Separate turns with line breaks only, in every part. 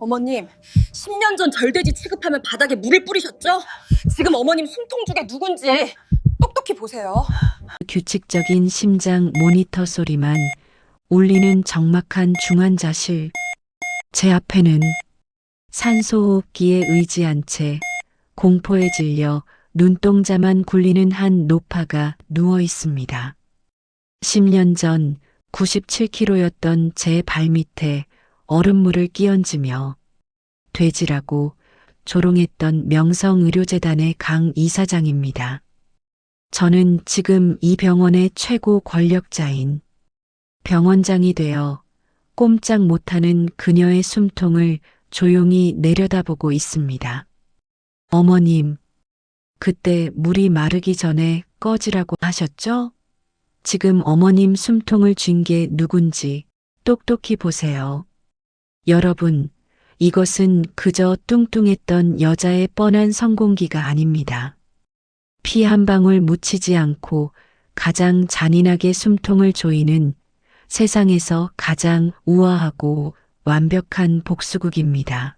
어머님, 10년 전 절돼지 취급하면 바닥에 물을 뿌리셨죠? 지금 어머님 숨통 죽에 누군지 똑똑히 보세요.
규칙적인 심장 모니터 소리만 울리는 적막한 중환자실. 제 앞에는 산소호흡기에 의지한 채 공포에 질려 눈동자만 굴리는 한 노파가 누워 있습니다. 10년 전 97kg였던 제 발밑에 얼음물을 끼얹으며 돼지라고 조롱했던 명성의료재단의 강 이사장입니다. 저는 지금 이 병원의 최고 권력자인 병원장이 되어 꼼짝 못하는 그녀의 숨통을 조용히 내려다보고 있습니다. 어머님, 그때 물이 마르기 전에 꺼지라고 하셨죠? 지금 어머님 숨통을 쥔 게 누군지 똑똑히 보세요. 여러분, 이것은 그저 뚱뚱했던 여자의 뻔한 성공기가 아닙니다. 피 한 방울 묻히지 않고 가장 잔인하게 숨통을 조이는 세상에서 가장 우아하고 완벽한 복수극입니다.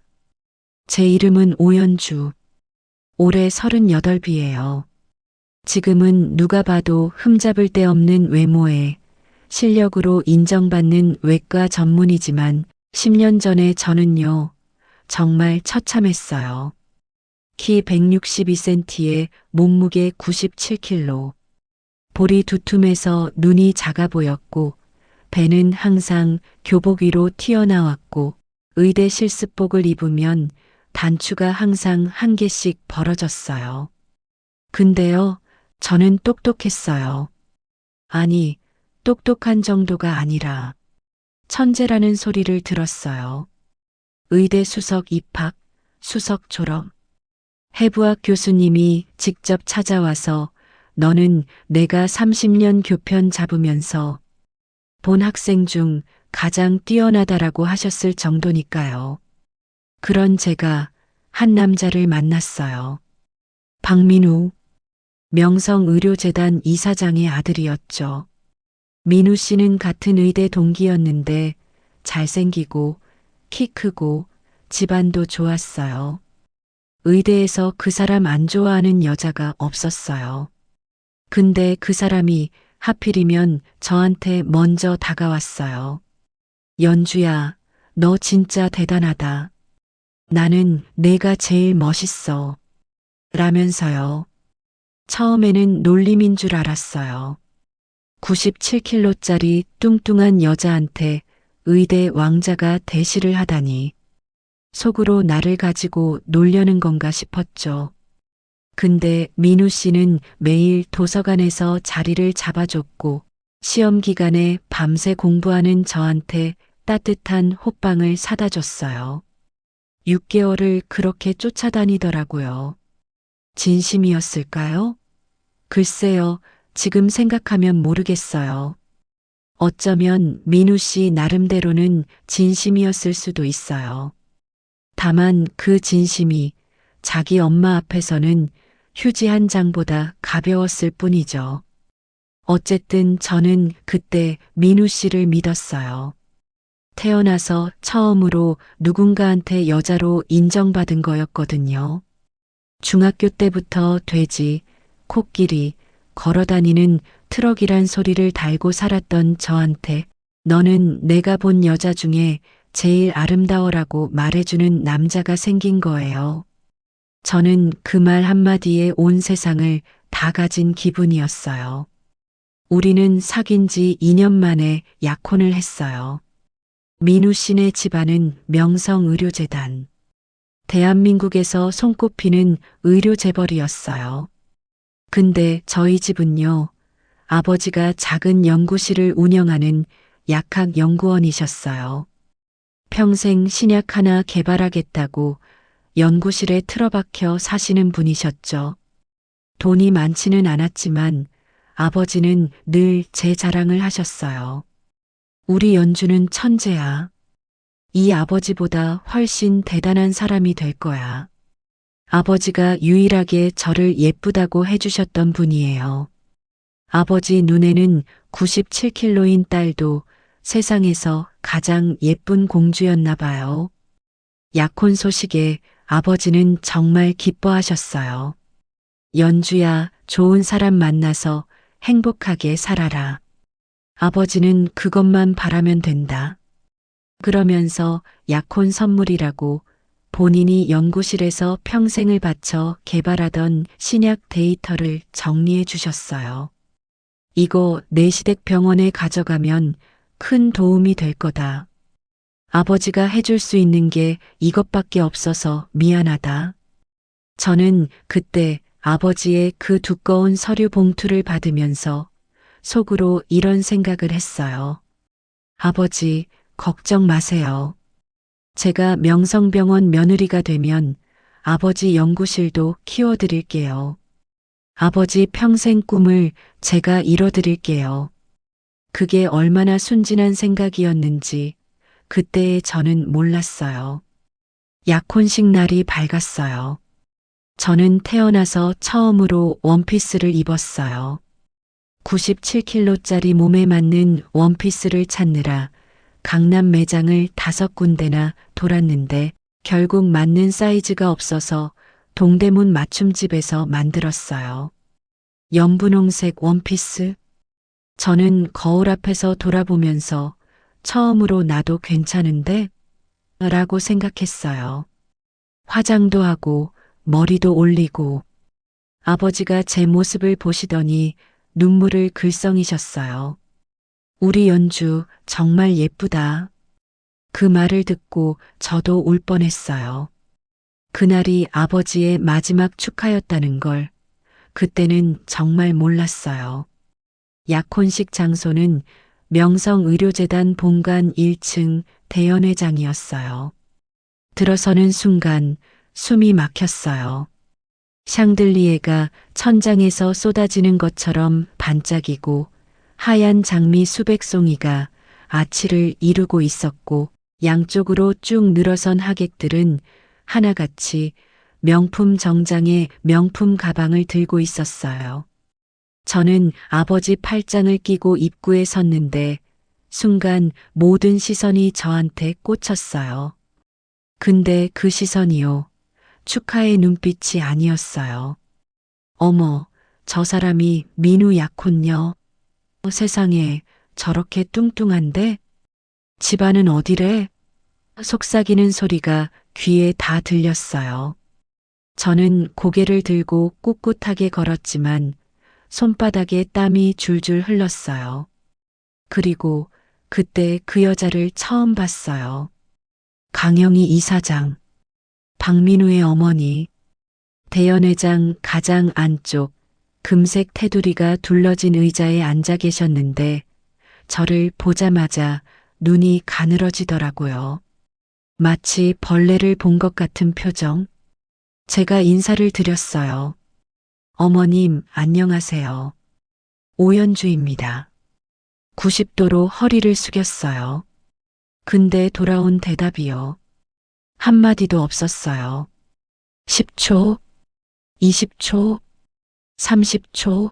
제 이름은 오연주. 올해 38이에요. 지금은 누가 봐도 흠잡을 데 없는 외모에 실력으로 인정받는 외과 전문이지만 10년 전에 저는요, 정말 처참했어요. 키 162cm에 몸무게 97kg. 볼이 두툼해서 눈이 작아 보였고, 배는 항상 교복 위로 튀어나왔고, 의대 실습복을 입으면 단추가 항상 한 개씩 벌어졌어요. 근데요, 저는 똑똑했어요. 아니, 똑똑한 정도가 아니라 천재라는 소리를 들었어요. 의대 수석 입학, 수석 졸업. 해부학 교수님이 직접 찾아와서 너는 내가 30년 교편 잡으면서 본 학생 중 가장 뛰어나다라고 하셨을 정도니까요. 그런 제가 한 남자를 만났어요. 박민우, 명성의료재단 이사장의 아들이었죠. 민우 씨는 같은 의대 동기였는데 잘생기고 키 크고 집안도 좋았어요. 의대에서 그 사람 안 좋아하는 여자가 없었어요. 근데 그 사람이 하필이면 저한테 먼저 다가왔어요. 연주야, 너 진짜 대단하다. 나는 내가 제일 멋있어. 라면서요. 처음에는 놀림인 줄 알았어요. 97kg짜리 뚱뚱한 여자한테 의대 왕자가 대시를 하다니. 속으로 나를 가지고 놀려는 건가 싶었죠. 근데 민우 씨는 매일 도서관에서 자리를 잡아줬고 시험 기간에 밤새 공부하는 저한테 따뜻한 호빵을 사다 줬어요. 6개월을 그렇게 쫓아다니더라고요. 진심이었을까요? 글쎄요, 지금 생각하면 모르겠어요. 어쩌면 민우 씨 나름대로는 진심이었을 수도 있어요. 다만 그 진심이 자기 엄마 앞에서는 휴지 한 장보다 가벼웠을 뿐이죠. 어쨌든 저는 그때 민우 씨를 믿었어요. 태어나서 처음으로 누군가한테 여자로 인정받은 거였거든요. 중학교 때부터 돼지, 코끼리, 걸어다니는 트럭이란 소리를 달고 살았던 저한테 너는 내가 본 여자 중에 제일 아름다워라고 말해주는 남자가 생긴 거예요. 저는 그 말 한마디에 온 세상을 다 가진 기분이었어요. 우리는 사귄 지 2년 만에 약혼을 했어요. 민우 씨네 집안은 명성의료재단. 대한민국에서 손꼽히는 의료재벌이었어요. 근데 저희 집은요, 아버지가 작은 연구실을 운영하는 약학연구원이셨어요. 평생 신약 하나 개발하겠다고 연구실에 틀어박혀 사시는 분이셨죠. 돈이 많지는 않았지만 아버지는 늘 제 자랑을 하셨어요. 우리 연주는 천재야. 이 아버지보다 훨씬 대단한 사람이 될 거야. 아버지가 유일하게 저를 예쁘다고 해주셨던 분이에요. 아버지 눈에는 97kg인 딸도 세상에서 가장 예쁜 공주였나 봐요. 약혼 소식에 아버지는 정말 기뻐하셨어요. 연주야, 좋은 사람 만나서 행복하게 살아라. 아버지는 그것만 바라면 된다. 그러면서 약혼 선물이라고 본인이 연구실에서 평생을 바쳐 개발하던 신약 데이터를 정리해 주셨어요. 이거 내시댁 병원에 가져가면 큰 도움이 될 거다. 아버지가 해줄 수 있는 게 이것밖에 없어서 미안하다. 저는 그때 아버지의 그 두꺼운 서류 봉투를 받으면서 속으로 이런 생각을 했어요. 아버지, 걱정 마세요. 제가 명성병원 며느리가 되면 아버지 연구실도 키워드릴게요. 아버지 평생 꿈을 제가 이뤄드릴게요. 그게 얼마나 순진한 생각이었는지 그때의 저는 몰랐어요. 약혼식 날이 밝았어요. 저는 태어나서 처음으로 원피스를 입었어요. 97kg짜리 몸에 맞는 원피스를 찾느라 강남 매장을 5군데나 돌았는데 결국 맞는 사이즈가 없어서 동대문 맞춤집에서 만들었어요. 연분홍색 원피스. 저는 거울 앞에서 돌아보면서 처음으로 나도 괜찮은데? 라고 생각했어요. 화장도 하고 머리도 올리고 아버지가 제 모습을 보시더니 눈물을 글썽이셨어요. 우리 연주 정말 예쁘다. 그 말을 듣고 저도 울 뻔했어요. 그날이 아버지의 마지막 축하였다는 걸 그때는 정말 몰랐어요. 약혼식 장소는 명성의료재단 본관 1층 대연회장이었어요. 들어서는 순간 숨이 막혔어요. 샹들리에가 천장에서 쏟아지는 것처럼 반짝이고 하얀 장미 수백 송이가 아치를 이루고 있었고 양쪽으로 쭉 늘어선 하객들은 하나같이 명품 정장에 명품 가방을 들고 있었어요. 저는 아버지 팔짱을 끼고 입구에 섰는데 순간 모든 시선이 저한테 꽂혔어요. 근데 그 시선이요. 축하의 눈빛이 아니었어요. 어머, 저 사람이 민우 약혼녀. 세상에 저렇게 뚱뚱한데? 집안은 어디래? 속삭이는 소리가 귀에 다 들렸어요. 저는 고개를 들고 꿋꿋하게 걸었지만 손바닥에 땀이 줄줄 흘렀어요. 그리고 그때 그 여자를 처음 봤어요. 강영희 이사장, 박민우의 어머니, 대연회장 가장 안쪽 금색 테두리가 둘러진 의자에 앉아 계셨는데 저를 보자마자 눈이 가늘어지더라고요. 마치 벌레를 본 것 같은 표정. 제가 인사를 드렸어요. 어머님, 안녕하세요. 오연주입니다. 90도로 허리를 숙였어요. 근데 돌아온 대답이요. 한마디도 없었어요. 10초, 20초, 30초.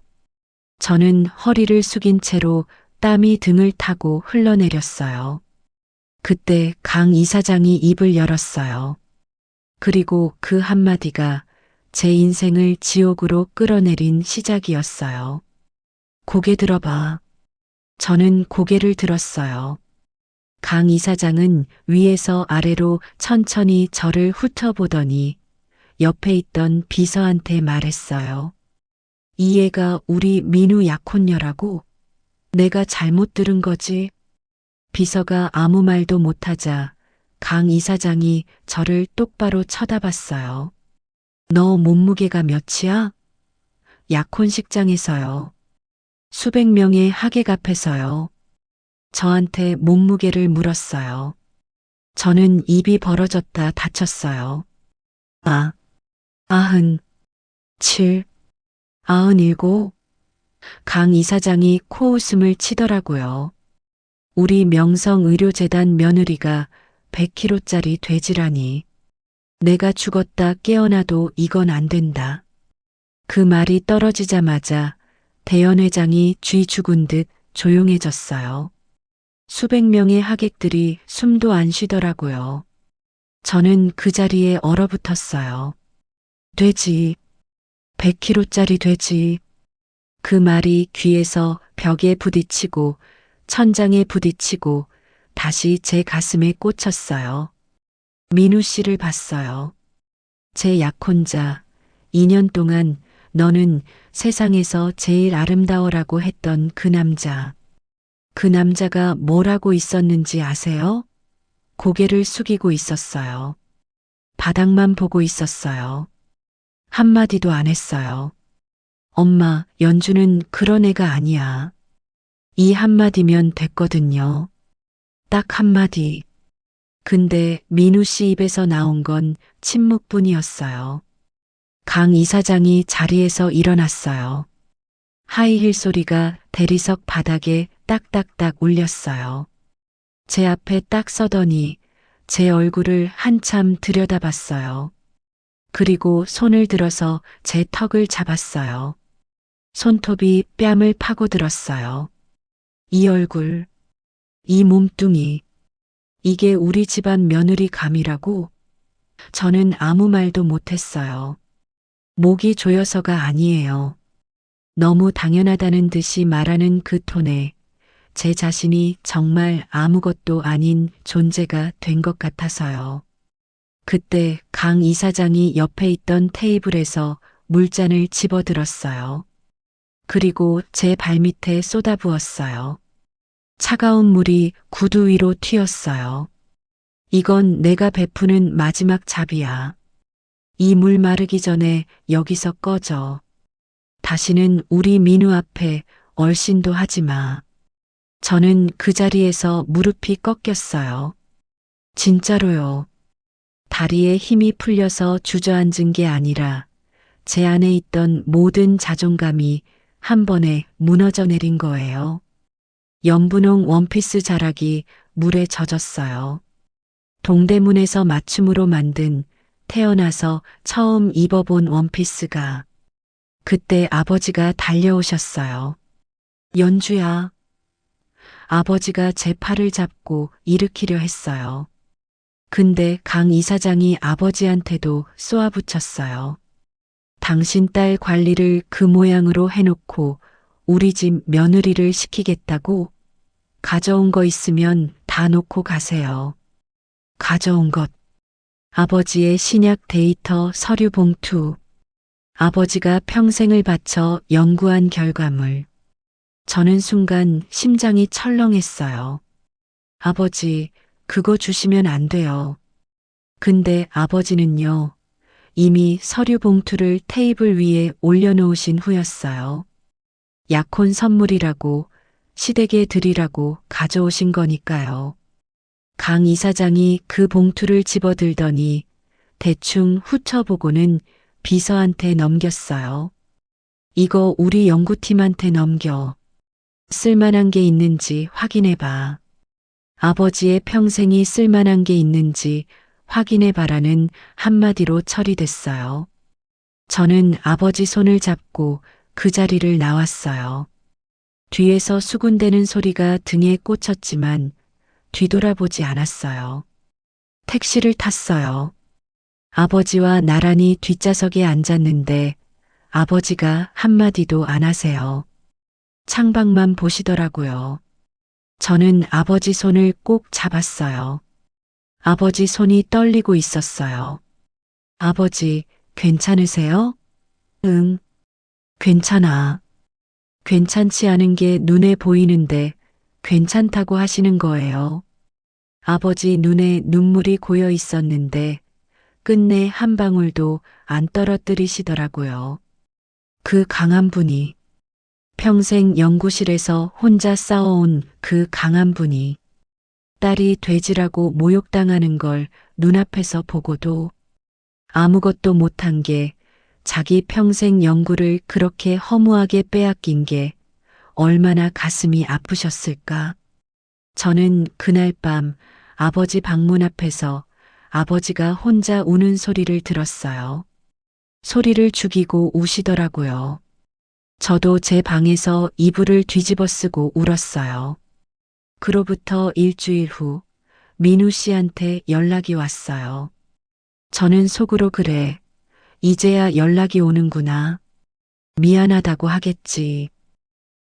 저는 허리를 숙인 채로 땀이 등을 타고 흘러내렸어요. 그때 강 이사장이 입을 열었어요. 그리고 그 한마디가 제 인생을 지옥으로 끌어내린 시작이었어요. 고개 들어봐. 저는 고개를 들었어요. 강 이사장은 위에서 아래로 천천히 저를 훑어보더니 옆에 있던 비서한테 말했어요. 이 애가 우리 민우 약혼녀라고? 내가 잘못 들은 거지? 비서가 아무 말도 못하자 강 이사장이 저를 똑바로 쳐다봤어요. 너 몸무게가 몇이야? 약혼식장에서요. 수백 명의 하객 앞에서요. 저한테 몸무게를 물었어요. 저는 입이 벌어졌다 다쳤어요. 97, 97. 강 이사장이 코웃음을 치더라고요. 우리 명성의료재단 며느리가 100kg짜리 돼지라니. 내가 죽었다 깨어나도 이건 안 된다. 그 말이 떨어지자마자 대연회장이 쥐 죽은 듯 조용해졌어요. 수백 명의 하객들이 숨도 안 쉬더라고요. 저는 그 자리에 얼어붙었어요. 돼지, 100kg짜리 돼지. 그 말이 귀에서 벽에 부딪히고 천장에 부딪히고 다시 제 가슴에 꽂혔어요. 민우 씨를 봤어요. 제 약혼자, 2년 동안 너는 세상에서 제일 아름다워라고 했던 그 남자. 그 남자가 뭐라고 있었는지 아세요? 고개를 숙이고 있었어요. 바닥만 보고 있었어요. 한마디도 안 했어요. 엄마, 연주는 그런 애가 아니야. 이 한마디면 됐거든요. 딱 한마디. 근데 민우 씨 입에서 나온 건 침묵뿐이었어요. 강 이사장이 자리에서 일어났어요. 하이힐 소리가 대리석 바닥에 딱딱딱 울렸어요. 제 앞에 딱 서더니 제 얼굴을 한참 들여다봤어요. 그리고 손을 들어서 제 턱을 잡았어요. 손톱이 뺨을 파고들었어요. 이 얼굴, 이 몸뚱이, 이게 우리 집안 며느리 감이라고? 저는 아무 말도 못했어요. 목이 조여서가 아니에요. 너무 당연하다는 듯이 말하는 그 톤에 제 자신이 정말 아무것도 아닌 존재가 된 것 같아서요. 그때 강 이사장이 옆에 있던 테이블에서 물잔을 집어들었어요. 그리고 제 발밑에 쏟아부었어요. 차가운 물이 구두 위로 튀었어요. 이건 내가 베푸는 마지막 잡이야. 이 물 마르기 전에 여기서 꺼져. 다시는 우리 민우 앞에 얼씬도 하지 마. 저는 그 자리에서 무릎이 꺾였어요. 진짜로요. 다리에 힘이 풀려서 주저앉은 게 아니라 제 안에 있던 모든 자존감이 한 번에 무너져 내린 거예요. 연분홍 원피스 자락이 물에 젖었어요. 동대문에서 맞춤으로 만든 태어나서 처음 입어본 원피스가. 그때 아버지가 달려오셨어요. 연주야. 아버지가 제 팔을 잡고 일으키려 했어요. 근데 강 이사장이 아버지한테도 쏘아붙였어요. 당신 딸 관리를 그 모양으로 해놓고 우리 집 며느리를 시키겠다고? 가져온 거 있으면 다 놓고 가세요. 가져온 것. 아버지의 신약 데이터 서류 봉투. 아버지가 평생을 바쳐 연구한 결과물. 저는 순간 심장이 철렁했어요. 아버지, 그거 주시면 안 돼요. 근데 아버지는요, 이미 서류 봉투를 테이블 위에 올려놓으신 후였어요. 약혼 선물이라고, 시댁에 드리라고 가져오신 거니까요. 강 이사장이 그 봉투를 집어들더니 대충 훑어보고는 비서한테 넘겼어요. 이거 우리 연구팀한테 넘겨. 쓸만한 게 있는지 확인해봐. 아버지의 평생이 쓸만한 게 있는지 확인해봐라는 한마디로 처리됐어요. 저는 아버지 손을 잡고 그 자리를 나왔어요. 뒤에서 수군대는 소리가 등에 꽂혔지만 뒤돌아보지 않았어요. 택시를 탔어요. 아버지와 나란히 뒷좌석에 앉았는데 아버지가 한마디도 안 하세요. 창밖만 보시더라고요. 저는 아버지 손을 꼭 잡았어요. 아버지 손이 떨리고 있었어요. 아버지, 괜찮으세요? 응, 괜찮아. 괜찮지 않은 게 눈에 보이는데 괜찮다고 하시는 거예요. 아버지 눈에 눈물이 고여 있었는데 끝내 한 방울도 안 떨어뜨리시더라고요. 그 강한 분이, 평생 연구실에서 혼자 싸워온 그 강한 분이 딸이 돼지라고 모욕당하는 걸 눈앞에서 보고도 아무것도 못한 게 자기 평생 연구를 그렇게 허무하게 빼앗긴 게 얼마나 가슴이 아프셨을까. 저는 그날 밤 아버지 방문 앞에서 아버지가 혼자 우는 소리를 들었어요. 소리를 죽이고 우시더라고요. 저도 제 방에서 이불을 뒤집어 쓰고 울었어요. 그로부터 일주일 후 민우 씨한테 연락이 왔어요. 저는 속으로 그래. 이제야 연락이 오는구나. 미안하다고 하겠지.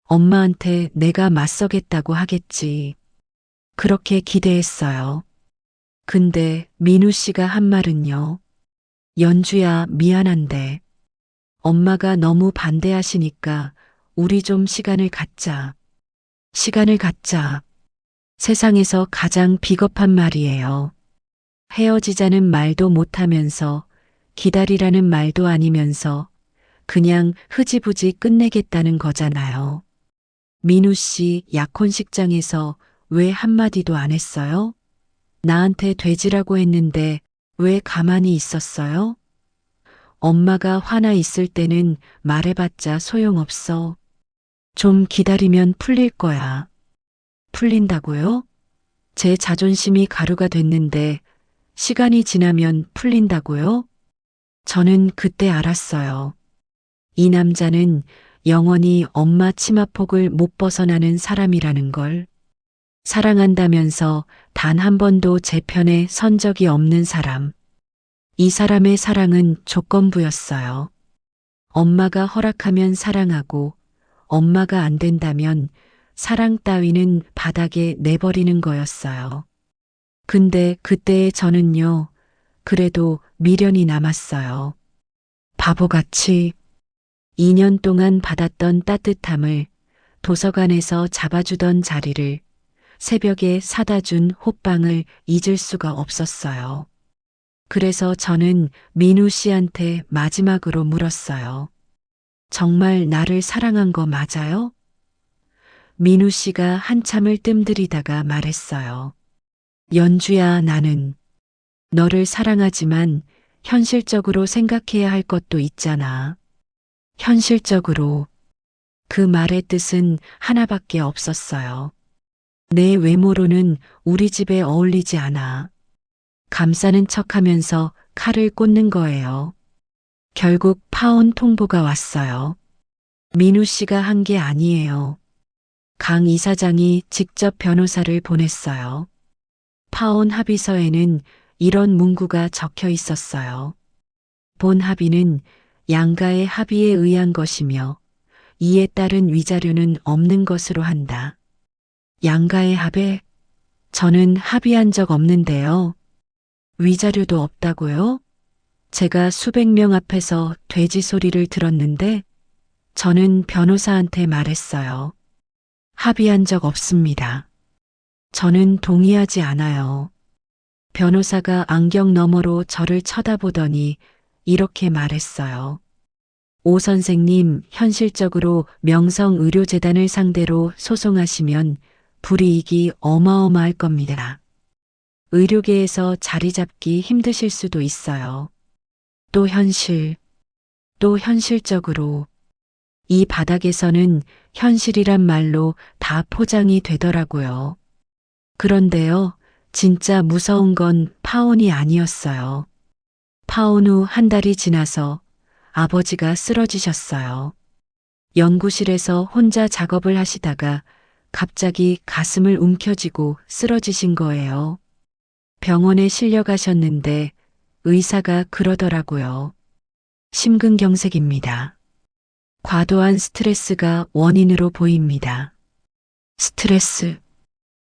엄마한테 내가 맞서겠다고 하겠지. 그렇게 기대했어요. 근데 민우 씨가 한 말은요. 연주야, 미안한데. 엄마가 너무 반대하시니까 우리 좀 시간을 갖자. 시간을 갖자. 세상에서 가장 비겁한 말이에요. 헤어지자는 말도 못하면서 기다리라는 말도 아니면서 그냥 흐지부지 끝내겠다는 거잖아요. 민우 씨 약혼식장에서 왜 한마디도 안 했어요? 나한테 돼지라고 했는데 왜 가만히 있었어요? 엄마가 화나 있을 때는 말해봤자 소용없어. 좀 기다리면 풀릴 거야. 풀린다고요? 제 자존심이 가루가 됐는데 시간이 지나면 풀린다고요? 저는 그때 알았어요. 이 남자는 영원히 엄마 치마폭을 못 벗어나는 사람이라는 걸. 사랑한다면서 단 한 번도 제 편에 선 적이 없는 사람. 이 사람의 사랑은 조건부였어요. 엄마가 허락하면 사랑하고 엄마가 안 된다면 사랑 따위는 바닥에 내버리는 거였어요. 근데 그때의 저는요, 그래도 미련이 남았어요. 바보같이 2년 동안 받았던 따뜻함을 도서관에서 잡아주던 자리를 새벽에 사다 준 호빵을 잊을 수가 없었어요. 그래서 저는 민우 씨한테 마지막으로 물었어요. 정말 나를 사랑한 거 맞아요? 민우 씨가 한참을 뜸들이다가 말했어요. 연주야, 나는 너를 사랑하지만 현실적으로 생각해야 할 것도 있잖아. 현실적으로. 그 말의 뜻은 하나밖에 없었어요. 내 외모로는 우리 집에 어울리지 않아. 감싸는 척하면서 칼을 꽂는 거예요. 결국 파혼 통보가 왔어요. 민우 씨가 한 게 아니에요. 강 이사장이 직접 변호사를 보냈어요. 파혼 합의서에는 이런 문구가 적혀 있었어요. 본 합의는 양가의 합의에 의한 것이며 이에 따른 위자료는 없는 것으로 한다. 양가의 합의? 저는 합의한 적 없는데요. 위자료도 없다고요? 제가 수백 명 앞에서 돼지 소리를 들었는데 저는 변호사한테 말했어요. 합의한 적 없습니다. 저는 동의하지 않아요. 변호사가 안경 너머로 저를 쳐다보더니 이렇게 말했어요. 오 선생님, 현실적으로 명성의료재단을 상대로 소송하시면 불이익이 어마어마할 겁니다. 의료계에서 자리 잡기 힘드실 수도 있어요. 또 현실적으로 이 바닥에서는 현실이란 말로 다 포장이 되더라고요. 그런데요, 진짜 무서운 건 파혼이 아니었어요. 파혼 후 한 달이 지나서 아버지가 쓰러지셨어요. 연구실에서 혼자 작업을 하시다가 갑자기 가슴을 움켜쥐고 쓰러지신 거예요. 병원에 실려가셨는데 의사가 그러더라고요. 심근경색입니다. 과도한 스트레스가 원인으로 보입니다. 스트레스.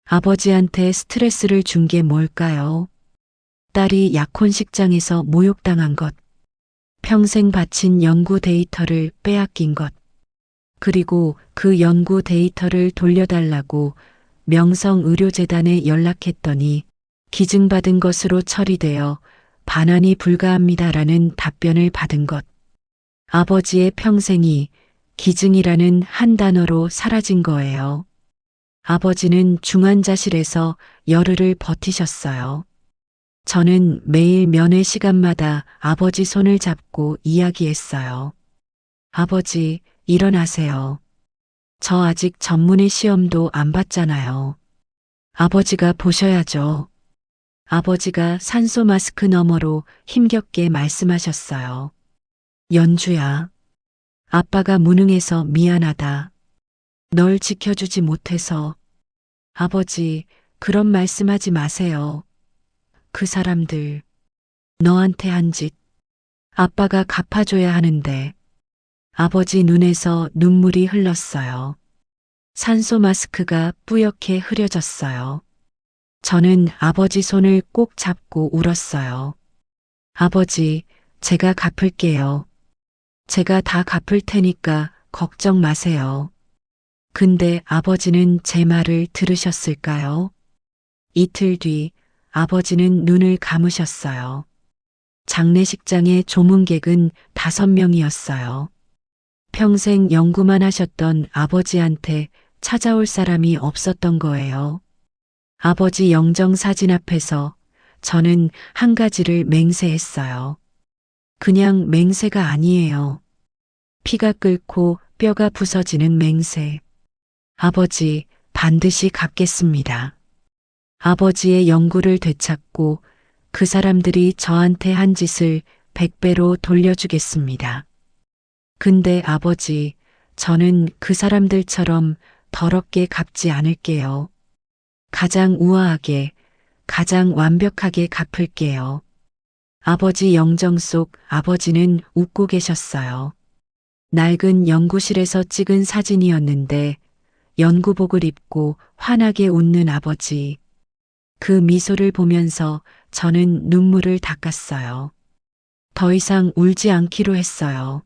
아버지한테 스트레스를 준 게 뭘까요? 딸이 약혼식장에서 모욕당한 것, 평생 바친 연구 데이터를 빼앗긴 것, 그리고 그 연구 데이터를 돌려달라고 명성의료재단에 연락했더니 기증받은 것으로 처리되어 반환이 불가합니다라는 답변을 받은 것. 아버지의 평생이 기증이라는 한 단어로 사라진 거예요. 아버지는 중환자실에서 열흘을 버티셨어요. 저는 매일 면회 시간마다 아버지 손을 잡고 이야기했어요. 아버지, 일어나세요. 저 아직 전문의 시험도 안 봤잖아요. 아버지가 보셔야죠. 아버지가 산소 마스크 너머로 힘겹게 말씀하셨어요. 연주야, 아빠가 무능해서 미안하다. 널 지켜주지 못해서. 아버지, 그런 말씀하지 마세요. 그 사람들, 너한테 한 짓, 아빠가 갚아줘야 하는데. 아버지 눈에서 눈물이 흘렀어요. 산소 마스크가 뿌옇게 흐려졌어요. 저는 아버지 손을 꼭 잡고 울었어요. 아버지, 제가 갚을게요. 제가 다 갚을 테니까 걱정 마세요. 근데 아버지는 제 말을 들으셨을까요? 이틀 뒤 아버지는 눈을 감으셨어요. 장례식장의 조문객은 5명이었어요. 평생 연구만 하셨던 아버지한테 찾아올 사람이 없었던 거예요. 아버지 영정 사진 앞에서 저는 한 가지를 맹세했어요. 그냥 맹세가 아니에요. 피가 끓고 뼈가 부서지는 맹세. 아버지, 반드시 갚겠습니다. 아버지의 연구를 되찾고 그 사람들이 저한테 한 짓을 100배로 돌려주겠습니다. 근데 아버지, 저는 그 사람들처럼 더럽게 갚지 않을게요. 가장 우아하게, 가장 완벽하게 갚을게요. 아버지 영정 속 아버지는 웃고 계셨어요. 낡은 연구실에서 찍은 사진이었는데 연구복을 입고 환하게 웃는 아버지. 그 미소를 보면서 저는 눈물을 닦았어요. 더 이상 울지 않기로 했어요.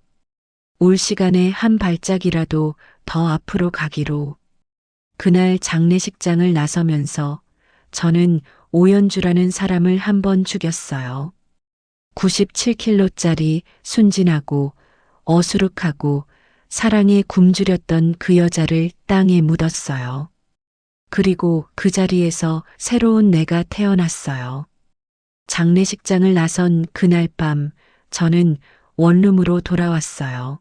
올 시간에 한 발짝이라도 더 앞으로 가기로. 그날 장례식장을 나서면서 저는 오연주라는 사람을 한 번 죽였어요. 97kg짜리 순진하고 어수룩하고 사랑에 굶주렸던 그 여자를 땅에 묻었어요. 그리고 그 자리에서 새로운 내가 태어났어요. 장례식장을 나선 그날 밤 저는 원룸으로 돌아왔어요.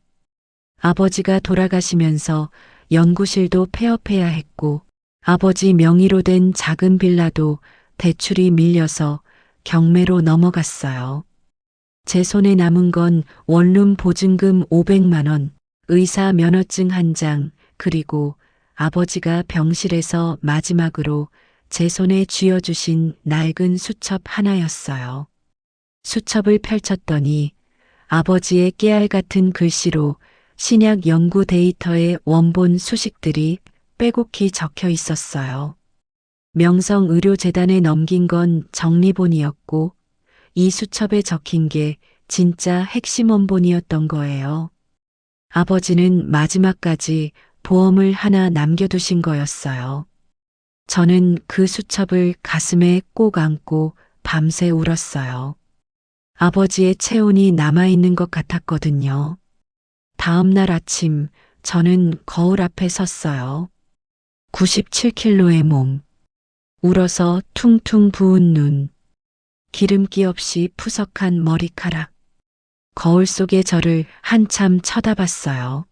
아버지가 돌아가시면서 연구실도 폐업해야 했고 아버지 명의로 된 작은 빌라도 대출이 밀려서 경매로 넘어갔어요. 제 손에 남은 건 원룸 보증금 500만 원, 의사 면허증 1장, 그리고 아버지가 병실에서 마지막으로 제 손에 쥐어주신 낡은 수첩 하나였어요. 수첩을 펼쳤더니 아버지의 깨알 같은 글씨로 신약 연구 데이터의 원본 수식들이 빼곡히 적혀 있었어요. 명성의료재단에 넘긴 건 정리본이었고 이 수첩에 적힌 게 진짜 핵심 원본이었던 거예요. 아버지는 마지막까지 보험을 하나 남겨두신 거였어요. 저는 그 수첩을 가슴에 꼭 안고 밤새 울었어요. 아버지의 체온이 남아있는 것 같았거든요. 다음 날 아침 저는 거울 앞에 섰어요. 97kg의 몸, 울어서 퉁퉁 부은 눈, 기름기 없이 푸석한 머리카락. 거울 속의 저를 한참 쳐다봤어요.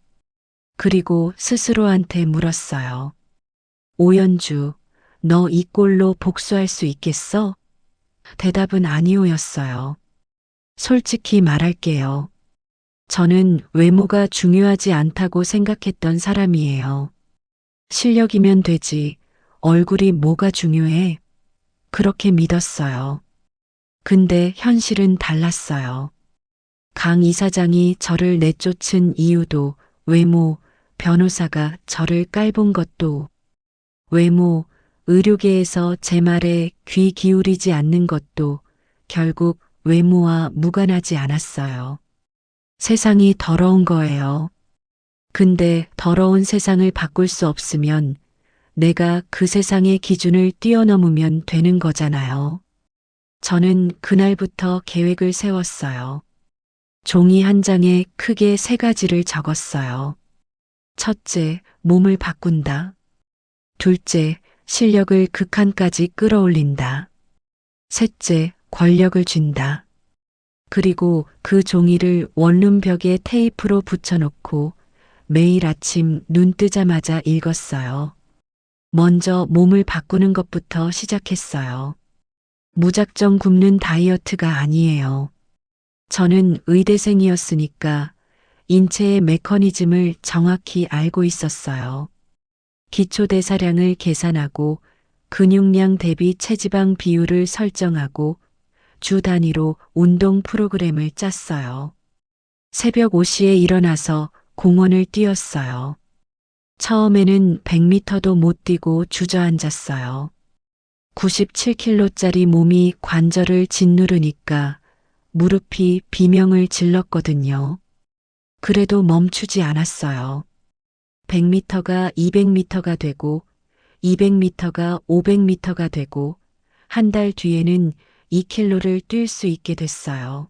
그리고 스스로한테 물었어요. 오연주, 너 이 꼴로 복수할 수 있겠어? 대답은 아니오였어요. 솔직히 말할게요. 저는 외모가 중요하지 않다고 생각했던 사람이에요. 실력이면 되지, 얼굴이 뭐가 중요해? 그렇게 믿었어요. 근데 현실은 달랐어요. 강 이사장이 저를 내쫓은 이유도 외모, 변호사가 저를 깔본 것도 외모, 의료계에서 제 말에 귀 기울이지 않는 것도 결국 외모와 무관하지 않았어요. 세상이 더러운 거예요. 근데 더러운 세상을 바꿀 수 없으면 내가 그 세상의 기준을 뛰어넘으면 되는 거잖아요. 저는 그날부터 계획을 세웠어요. 종이 한 장에 크게 3가지를 적었어요. 첫째, 몸을 바꾼다. 둘째, 실력을 극한까지 끌어올린다. 셋째, 권력을 준다. 그리고 그 종이를 원룸 벽에 테이프로 붙여놓고 매일 아침 눈 뜨자마자 읽었어요. 먼저 몸을 바꾸는 것부터 시작했어요. 무작정 굶는 다이어트가 아니에요. 저는 의대생이었으니까 인체의 메커니즘을 정확히 알고 있었어요. 기초대사량을 계산하고 근육량 대비 체지방 비율을 설정하고 주 단위로 운동 프로그램을 짰어요. 새벽 5시에 일어나서 공원을 뛰었어요. 처음에는 100m도 못 뛰고 주저앉았어요. 97kg짜리 몸이 관절을 짓누르니까 무릎이 비명을 질렀거든요. 그래도 멈추지 않았어요. 100m가 200m가 되고 200m가 500m가 되고 한 달 뒤에는 2km를 뛸 수 있게 됐어요.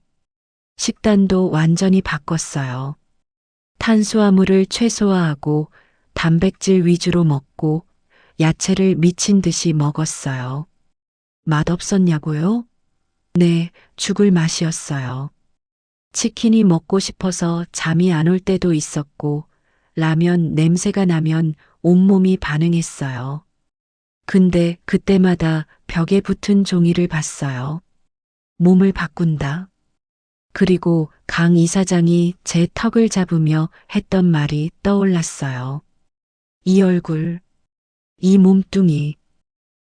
식단도 완전히 바꿨어요. 탄수화물을 최소화하고 단백질 위주로 먹고 야채를 미친 듯이 먹었어요. 맛없었냐고요? 네, 죽을 맛이었어요. 치킨이 먹고 싶어서 잠이 안 올 때도 있었고, 라면 냄새가 나면 온몸이 반응했어요. 근데 그때마다 벽에 붙은 종이를 봤어요. 몸을 바꾼다. 그리고 강 이사장이 제 턱을 잡으며 했던 말이 떠올랐어요. 이 얼굴, 이 몸뚱이.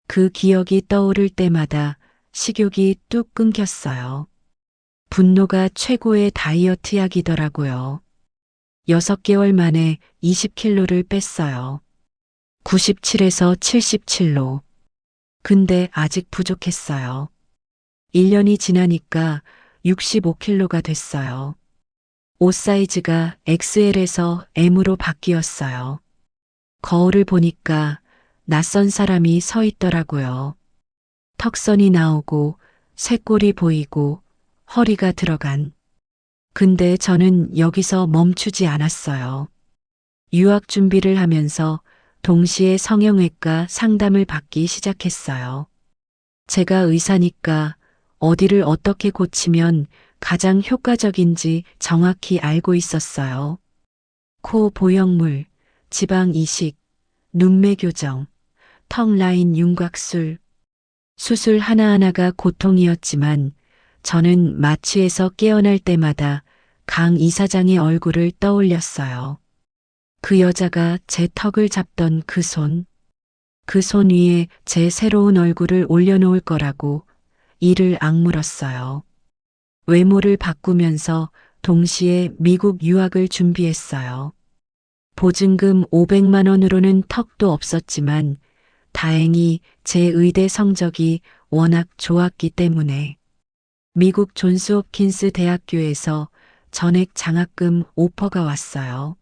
그 기억이 떠오를 때마다 식욕이 뚝 끊겼어요. 분노가 최고의 다이어트 약이더라고요. 6개월 만에 20kg를 뺐어요. 97에서 77로. 근데 아직 부족했어요. 1년이 지나니까 65kg가 됐어요. 옷 사이즈가 XL에서 M으로 바뀌었어요. 거울을 보니까 낯선 사람이 서 있더라고요. 턱선이 나오고 쇄골이 보이고 허리가 들어간. 근데 저는 여기서 멈추지 않았어요. 유학 준비를 하면서 동시에 성형외과 상담을 받기 시작했어요. 제가 의사니까 어디를 어떻게 고치면 가장 효과적인지 정확히 알고 있었어요. 코 보형물, 지방 이식, 눈매 교정, 턱 라인 윤곽술. 수술 하나하나가 고통이었지만 저는 마취에서 깨어날 때마다 강 이사장의 얼굴을 떠올렸어요. 그 여자가 제 턱을 잡던 그 손. 그 손 위에 제 새로운 얼굴을 올려놓을 거라고 이를 악물었어요. 외모를 바꾸면서 동시에 미국 유학을 준비했어요. 보증금 500만 원으로는 턱도 없었지만 다행히 제 의대 성적이 워낙 좋았기 때문에 미국 존스홉킨스 대학교에서 전액 장학금 오퍼가 왔어요.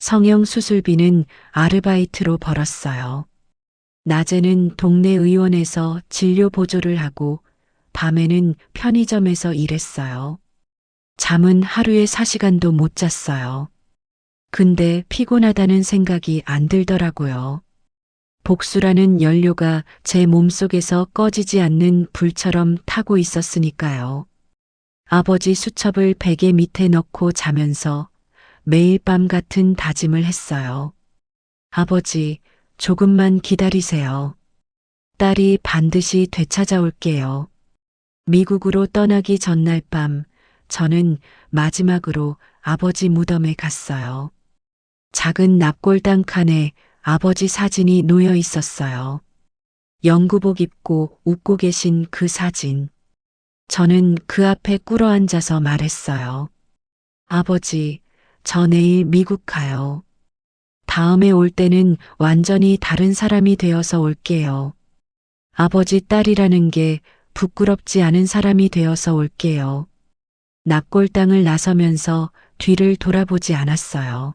성형 수술비는 아르바이트로 벌었어요. 낮에는 동네 의원에서 진료 보조를 하고 밤에는 편의점에서 일했어요. 잠은 하루에 4시간도 못 잤어요. 근데 피곤하다는 생각이 안 들더라고요. 복수라는 연료가 제 몸속에서 꺼지지 않는 불처럼 타고 있었으니까요. 아버지 수첩을 베개 밑에 넣고 자면서 매일 밤 같은 다짐을 했어요. 아버지, 조금만 기다리세요. 딸이 반드시 되찾아올게요. 미국으로 떠나기 전날 밤, 저는 마지막으로 아버지 무덤에 갔어요. 작은 납골당 칸에 아버지 사진이 놓여 있었어요. 영구복 입고 웃고 계신 그 사진. 저는 그 앞에 꿇어 앉아서 말했어요. 아버지, 저 내일 미국 가요. 다음에 올 때는 완전히 다른 사람이 되어서 올게요. 아버지 딸이라는 게 부끄럽지 않은 사람이 되어서 올게요. 납골당을 나서면서 뒤를 돌아보지 않았어요.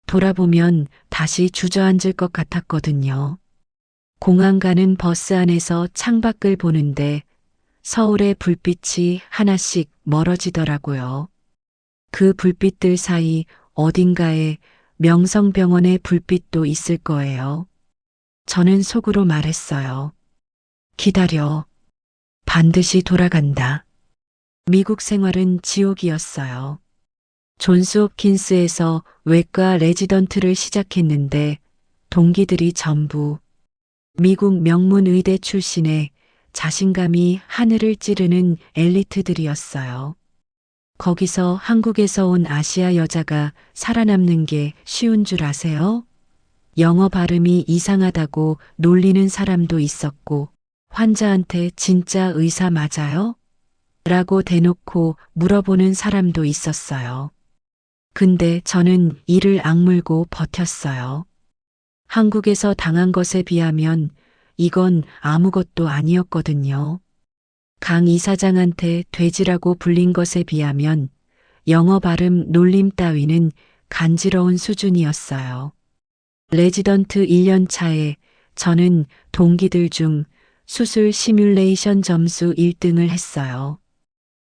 돌아보면 다시 주저앉을 것 같았거든요. 공항 가는 버스 안에서 창밖을 보는데 서울의 불빛이 하나씩 멀어지더라고요. 그 불빛들 사이 어딘가에 명성병원의 불빛도 있을 거예요. 저는 속으로 말했어요. 기다려. 반드시 돌아간다. 미국 생활은 지옥이었어요. 존스홉킨스에서 외과 레지던트를 시작했는데 동기들이 전부 미국 명문 의대 출신의 자신감이 하늘을 찌르는 엘리트들이었어요. 거기서 한국에서 온 아시아 여자가 살아남는 게 쉬운 줄 아세요? 영어 발음이 이상하다고 놀리는 사람도 있었고, 환자한테 진짜 의사 맞아요? 라고 대놓고 물어보는 사람도 있었어요. 근데 저는 이를 악물고 버텼어요. 한국에서 당한 것에 비하면 이건 아무것도 아니었거든요. 강 이사장한테 돼지라고 불린 것에 비하면 영어 발음 놀림 따위는 간지러운 수준이었어요. 레지던트 1년 차에 저는 동기들 중 수술 시뮬레이션 점수 1등을 했어요.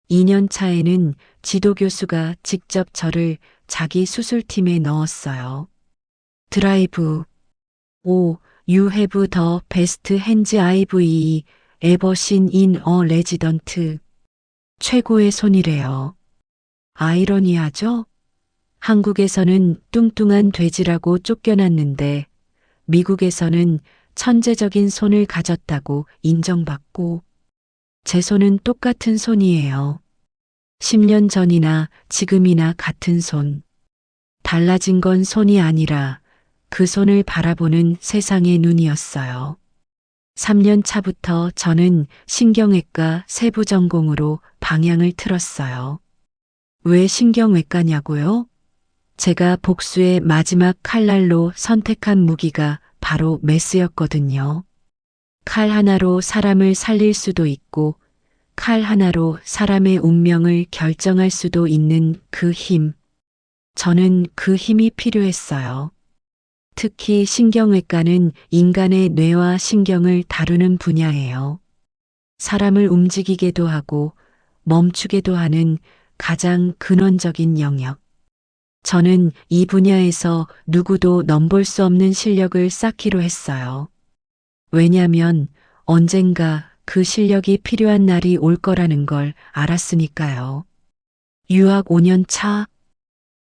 2년 차에는 지도교수가 직접 저를 자기 수술팀에 넣었어요. 드라이브. 오, you have the best hands I've ever seen in a resident. 최고의 손이래요. 아이러니하죠? 한국에서는 뚱뚱한 돼지라고 쫓겨났는데 미국에서는 천재적인 손을 가졌다고 인정받고 제 손은 똑같은 손이에요. 10년 전이나 지금이나 같은 손. 달라진 건 손이 아니라 그 손을 바라보는 세상의 눈이었어요. 3년 차부터 저는 신경외과 세부 전공으로 방향을 틀었어요. 왜 신경외과냐고요? 제가 복수의 마지막 칼날로 선택한 무기가 바로 메스였거든요. 칼 하나로 사람을 살릴 수도 있고 칼 하나로 사람의 운명을 결정할 수도 있는 그 힘. 저는 그 힘이 필요했어요. 특히 신경외과는 인간의 뇌와 신경을 다루는 분야예요. 사람을 움직이게도 하고 멈추게도 하는 가장 근원적인 영역. 저는 이 분야에서 누구도 넘볼 수 없는 실력을 쌓기로 했어요. 왜냐면 언젠가 그 실력이 필요한 날이 올 거라는 걸 알았으니까요. 유학 5년 차.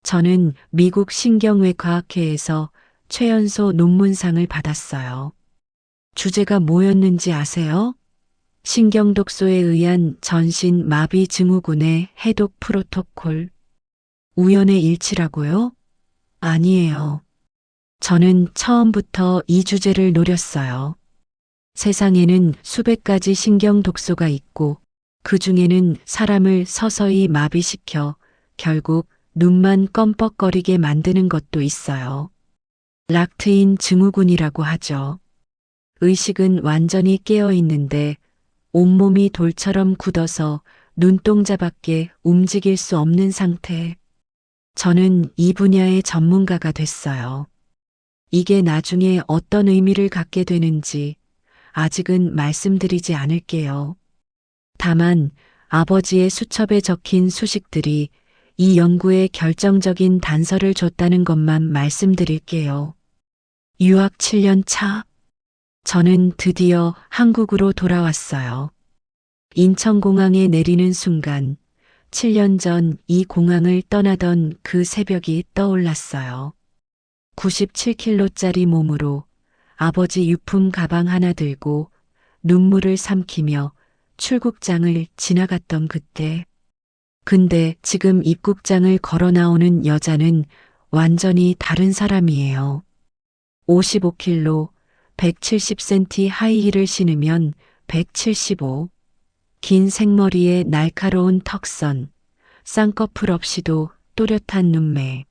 저는 미국 신경외과학회에서 최연소 논문상을 받았어요. 주제가 뭐였는지 아세요? 신경독소에 의한 전신 마비 증후군의 해독 프로토콜. 우연의 일치라고요? 아니에요. 저는 처음부터 이 주제를 노렸어요. 세상에는 수백 가지 신경독소가 있고 그 중에는 사람을 서서히 마비시켜 결국 눈만 껌뻑거리게 만드는 것도 있어요. 락트인 증후군이라고 하죠. 의식은 완전히 깨어 있는데 온몸이 돌처럼 굳어서 눈동자밖에 움직일 수 없는 상태. 저는 이 분야의 전문가가 됐어요. 이게 나중에 어떤 의미를 갖게 되는지 아직은 말씀드리지 않을게요. 다만 아버지의 수첩에 적힌 수식들이 이 연구에 결정적인 단서를 줬다는 것만 말씀드릴게요. 유학 7년 차. 저는 드디어 한국으로 돌아왔어요. 인천공항에 내리는 순간 7년 전 이 공항을 떠나던 그 새벽이 떠올랐어요. 97kg짜리 몸으로 아버지 유품 가방 하나 들고 눈물을 삼키며 출국장을 지나갔던 그때. 근데 지금 입국장을 걸어 나오는 여자는 완전히 다른 사람이에요. 55kg, 170cm 하이힐을 신으면 175. 긴 생머리에 날카로운 턱선, 쌍꺼풀 없이도 또렷한 눈매.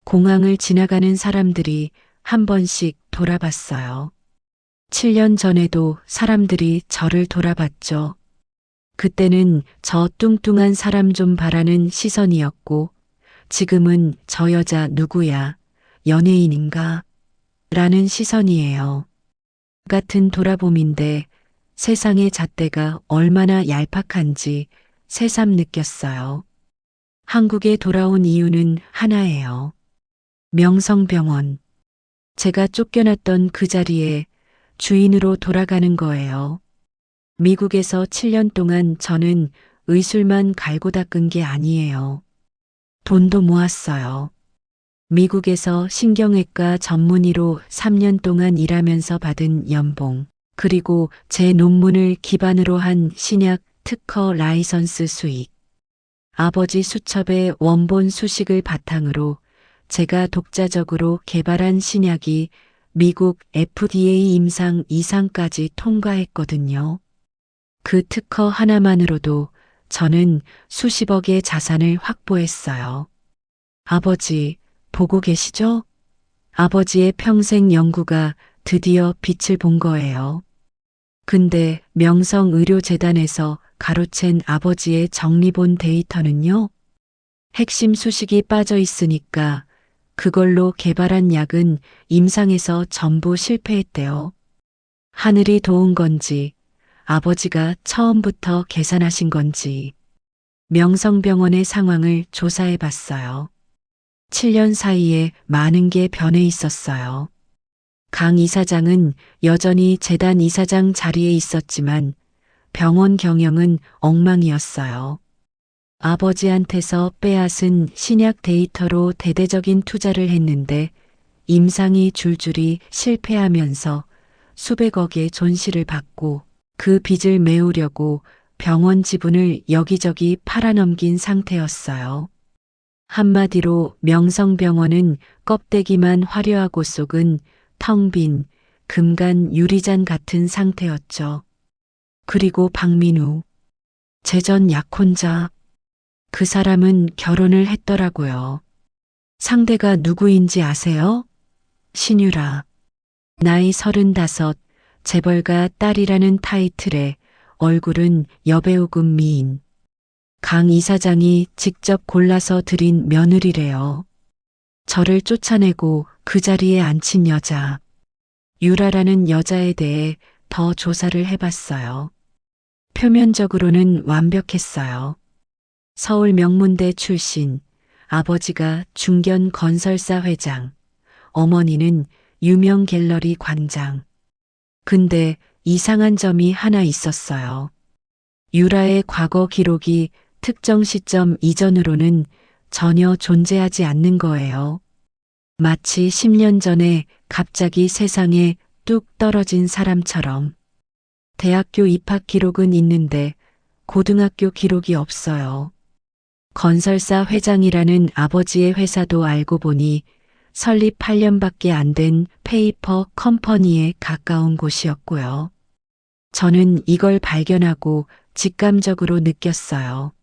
공항을 지나가는 사람들이 한 번씩 돌아봤어요. 7년 전에도 사람들이 저를 돌아봤죠. 그때는 저 뚱뚱한 사람 좀 봐라는 시선이었고, 지금은 저 여자 누구야, 연예인인가? 라는 시선이에요. 같은 돌아봄인데 세상의 잣대가 얼마나 얄팍한지 새삼 느꼈어요. 한국에 돌아온 이유는 하나예요. 명성병원. 제가 쫓겨났던 그 자리에 주인으로 돌아가는 거예요. 미국에서 7년 동안 저는 의술만 갈고 닦은 게 아니에요. 돈도 모았어요. 미국에서 신경외과 전문의로 3년 동안 일하면서 받은 연봉, 그리고 제 논문을 기반으로 한 신약 특허 라이선스 수익. 아버지 수첩의 원본 수식을 바탕으로 제가 독자적으로 개발한 신약이 미국 FDA 임상 2상까지 통과했거든요. 그 특허 하나만으로도 저는 수십억의 자산을 확보했어요. 아버지, 보고 계시죠? 아버지의 평생 연구가 드디어 빛을 본 거예요. 근데 명성의료재단에서 가로챈 아버지의 정리본 데이터는요? 핵심 수식이 빠져 있으니까 그걸로 개발한 약은 임상에서 전부 실패했대요. 하늘이 도운 건지, 아버지가 처음부터 계산하신 건지, 명성병원의 상황을 조사해 봤어요. 7년 사이에 많은 게 변해 있었어요. 강 이사장은 여전히 재단 이사장 자리에 있었지만 병원 경영은 엉망이었어요. 아버지한테서 빼앗은 신약 데이터로 대대적인 투자를 했는데 임상이 줄줄이 실패하면서 수백억의 존실을 받고 그 빚을 메우려고 병원 지분을 여기저기 팔아넘긴 상태였어요. 한마디로 명성병원은 껍데기만 화려하고 속은 텅 빈 금간 유리잔 같은 상태였죠. 그리고 박민우, 재전 약혼자. 그 사람은 결혼을 했더라고요. 상대가 누구인지 아세요? 신유라. 나이 35, 재벌가 딸이라는 타이틀에 얼굴은 여배우급 미인. 강 이사장이 직접 골라서 들인 며느리래요. 저를 쫓아내고 그 자리에 앉힌 여자. 유라라는 여자에 대해 더 조사를 해봤어요. 표면적으로는 완벽했어요. 서울 명문대 출신, 아버지가 중견 건설사 회장, 어머니는 유명 갤러리 관장. 근데 이상한 점이 하나 있었어요. 유라의 과거 기록이 특정 시점 이전으로는 전혀 존재하지 않는 거예요. 마치 10년 전에 갑자기 세상에 뚝 떨어진 사람처럼. 대학교 입학 기록은 있는데 고등학교 기록이 없어요. 건설사 회장이라는 아버지의 회사도 알고 보니 설립 8년밖에 안 된 페이퍼 컴퍼니에 가까운 곳이었고요. 저는 이걸 발견하고 직감적으로 느꼈어요.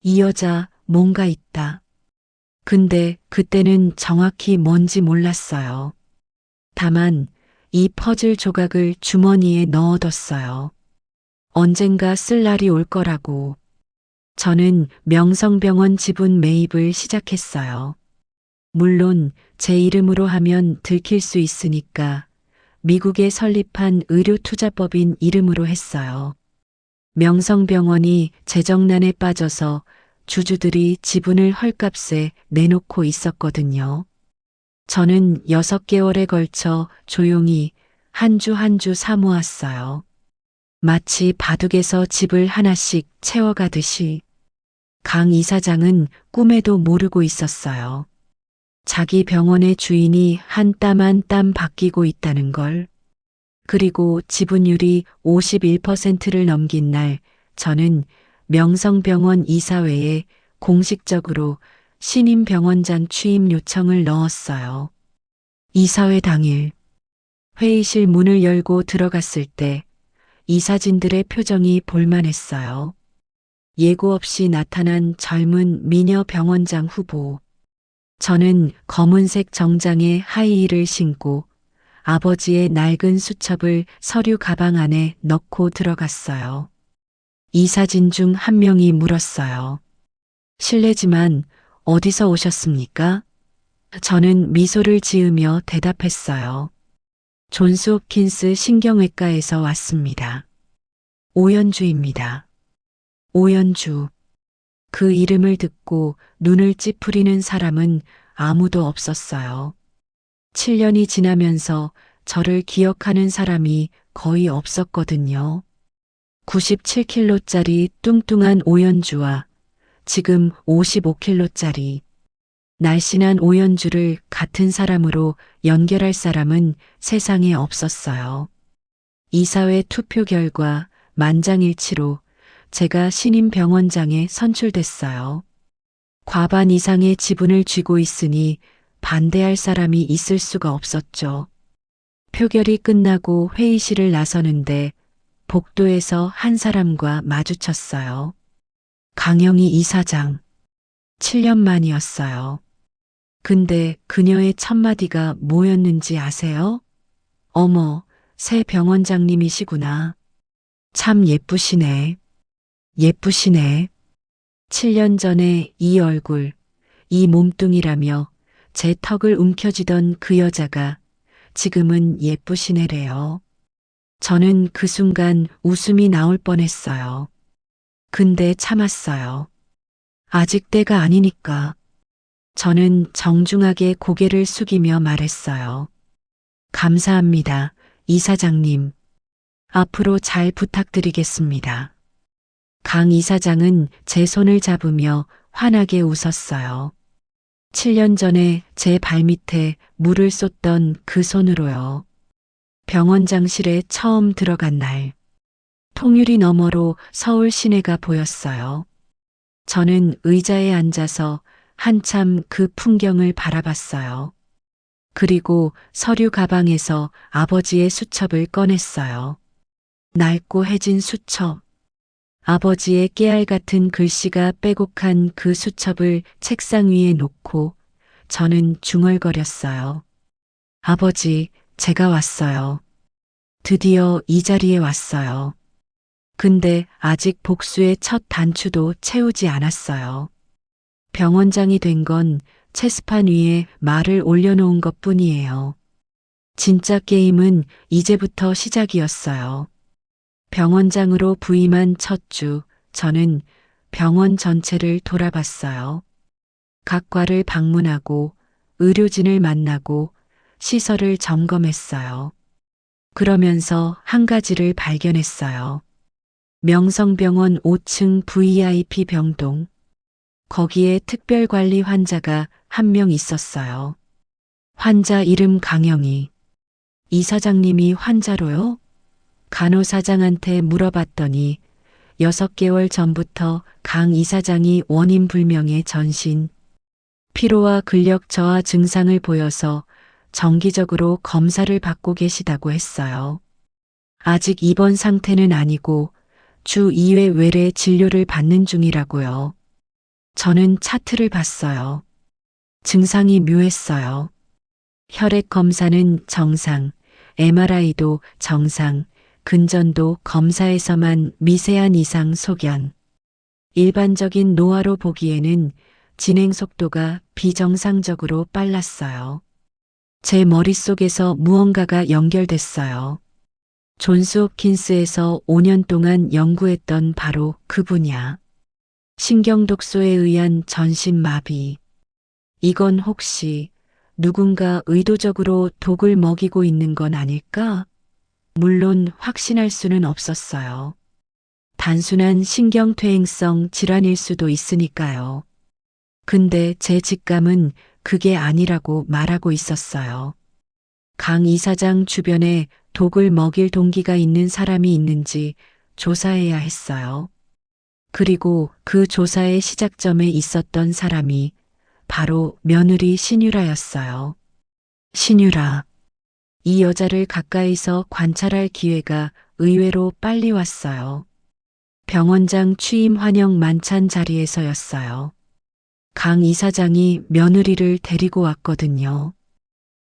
이 여자 뭔가 있다. 근데 그때는 정확히 뭔지 몰랐어요. 다만 이 퍼즐 조각을 주머니에 넣어뒀어요. 언젠가 쓸 날이 올 거라고. 저는 명성병원 지분 매입을 시작했어요. 물론 제 이름으로 하면 들킬 수 있으니까 미국에 설립한 의료투자법인 이름으로 했어요. 명성병원이 재정난에 빠져서 주주들이 지분을 헐값에 내놓고 있었거든요. 저는 6개월에 걸쳐 조용히 한 주 한 주 사모았어요. 마치 바둑에서 집을 하나씩 채워가듯이. 강 이사장은 꿈에도 모르고 있었어요. 자기 병원의 주인이 한 땀 한 땀 바뀌고 있다는 걸. 그리고 지분율이 51%를 넘긴 날 저는 명성병원 이사회에 공식적으로 신임 병원장 취임 요청을 넣었어요. 이사회 당일 회의실 문을 열고 들어갔을 때 이사진들의 표정이 볼만했어요. 예고 없이 나타난 젊은 미녀 병원장 후보. 저는 검은색 정장에 하이힐을 신고 아버지의 낡은 수첩을 서류 가방 안에 넣고 들어갔어요. 이사진 중 한 명이 물었어요. 실례지만 어디서 오셨습니까? 저는 미소를 지으며 대답했어요. 존스 홉킨스 신경외과에서 왔습니다. 오연주입니다. 오연주. 그 이름을 듣고 눈을 찌푸리는 사람은 아무도 없었어요. 7년이 지나면서 저를 기억하는 사람이 거의 없었거든요. 97kg짜리 뚱뚱한 오연주와 지금 55kg짜리 날씬한 오연주를 같은 사람으로 연결할 사람은 세상에 없었어요. 이사회 투표 결과 만장일치로 제가 신임 병원장에 선출됐어요. 과반 이상의 지분을 쥐고 있으니 반대할 사람이 있을 수가 없었죠. 표결이 끝나고 회의실을 나서는데 복도에서 한 사람과 마주쳤어요. 강영희 이사장. 7년 만이었어요. 근데 그녀의 첫마디가 뭐였는지 아세요? 어머, 새 병원장님이시구나. 참 예쁘시네. 예쁘시네. 7년 전에 이 얼굴, 이 몸뚱이라며 제 턱을 움켜쥐던 그 여자가 지금은 예쁘시네래요. 저는 그 순간 웃음이 나올 뻔했어요. 근데 참았어요. 아직 때가 아니니까. 저는 정중하게 고개를 숙이며 말했어요. 감사합니다, 이사장님. 앞으로 잘 부탁드리겠습니다. 강 이사장은 제 손을 잡으며 환하게 웃었어요. 7년 전에 제 발밑에 물을 쏟던 그 손으로요. 병원장실에 처음 들어간 날, 통유리 너머로 서울 시내가 보였어요. 저는 의자에 앉아서 한참 그 풍경을 바라봤어요. 그리고 서류 가방에서 아버지의 수첩을 꺼냈어요. 낡고 해진 수첩. 아버지의 깨알 같은 글씨가 빼곡한 그 수첩을 책상 위에 놓고 저는 중얼거렸어요. 아버지, 제가 왔어요. 드디어 이 자리에 왔어요. 근데 아직 복수의 첫 단추도 채우지 않았어요. 병원장이 된 건 체스판 위에 말을 올려놓은 것 뿐이에요. 진짜 게임은 이제부터 시작이었어요. 병원장으로 부임한 첫 주, 저는 병원 전체를 돌아봤어요. 각 과를 방문하고 의료진을 만나고 시설을 점검했어요. 그러면서 한 가지를 발견했어요. 명성병원 5층 VIP 병동. 거기에 특별관리 환자가 한 명 있었어요. 환자 이름 강영희. 이사장님이 환자로요? 간호사장한테 물어봤더니 6개월 전부터 강 이사장이 원인 불명의 전신, 피로와 근력 저하 증상을 보여서 정기적으로 검사를 받고 계시다고 했어요. 아직 입원 상태는 아니고 주 2회 외래 진료를 받는 중이라고요. 저는 차트를 봤어요. 증상이 묘했어요. 혈액 검사는 정상, MRI도 정상, 근전도 검사에서만 미세한 이상 소견. 일반적인 노화로 보기에는 진행 속도가 비정상적으로 빨랐어요. 제 머릿속에서 무언가가 연결됐어요. 존스 홉킨스에서 5년 동안 연구했던 바로 그 분야. 신경독소에 의한 전신마비. 이건 혹시 누군가 의도적으로 독을 먹이고 있는 건 아닐까? 물론 확신할 수는 없었어요. 단순한 신경퇴행성 질환일 수도 있으니까요. 근데 제 직감은 그게 아니라고 말하고 있었어요. 강 이사장 주변에 독을 먹일 동기가 있는 사람이 있는지 조사해야 했어요. 그리고 그 조사의 시작점에 있었던 사람이 바로 며느리 신유라였어요. 신유라. 이 여자를 가까이서 관찰할 기회가 의외로 빨리 왔어요. 병원장 취임 환영 만찬 자리에서였어요. 강 이사장이 며느리를 데리고 왔거든요.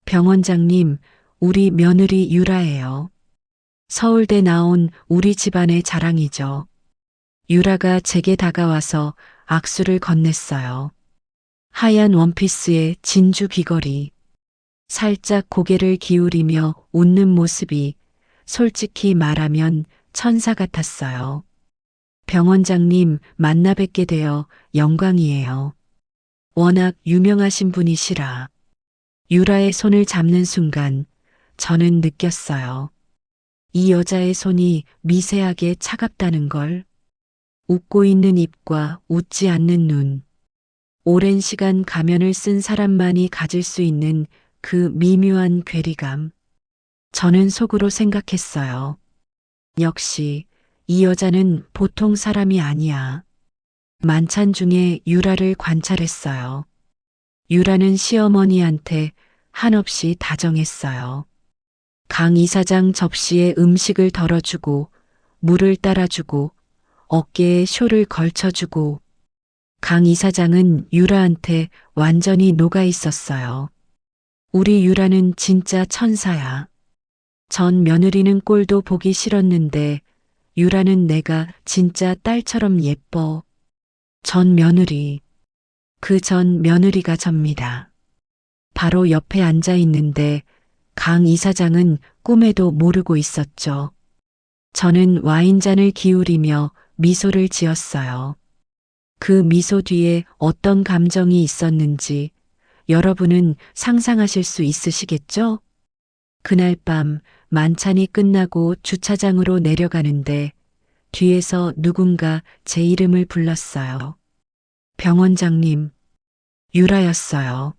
병원장님, 우리 며느리 유라예요. 서울대 나온 우리 집안의 자랑이죠. 유라가 제게 다가와서 악수를 건넸어요. 하얀 원피스에 진주 귀걸이. 살짝 고개를 기울이며 웃는 모습이 솔직히 말하면 천사 같았어요. 병원장님 만나 뵙게 되어 영광이에요. 워낙 유명하신 분이시라. 유라의 손을 잡는 순간 저는 느꼈어요. 이 여자의 손이 미세하게 차갑다는 걸. 웃고 있는 입과 웃지 않는 눈. 오랜 시간 가면을 쓴 사람만이 가질 수 있는 그 미묘한 괴리감. 저는 속으로 생각했어요. 역시 이 여자는 보통 사람이 아니야. 만찬 중에 유라를 관찰했어요. 유라는 시어머니한테 한없이 다정했어요. 강 이사장 접시에 음식을 덜어주고 물을 따라주고 어깨에 쇼를 걸쳐주고 강 이사장은 유라한테 완전히 녹아 있었어요. 우리 유라는 진짜 천사야. 전 며느리는 꼴도 보기 싫었는데 유라는 내가 진짜 딸처럼 예뻐. 전 며느리. 그 전 며느리가 접니다. 바로 옆에 앉아 있는데 강 이사장은 꿈에도 모르고 있었죠. 저는 와인잔을 기울이며 미소를 지었어요. 그 미소 뒤에 어떤 감정이 있었는지 여러분은 상상하실 수 있으시겠죠? 그날 밤 만찬이 끝나고 주차장으로 내려가는데 뒤에서 누군가 제 이름을 불렀어요. 병원장님, 유라였어요.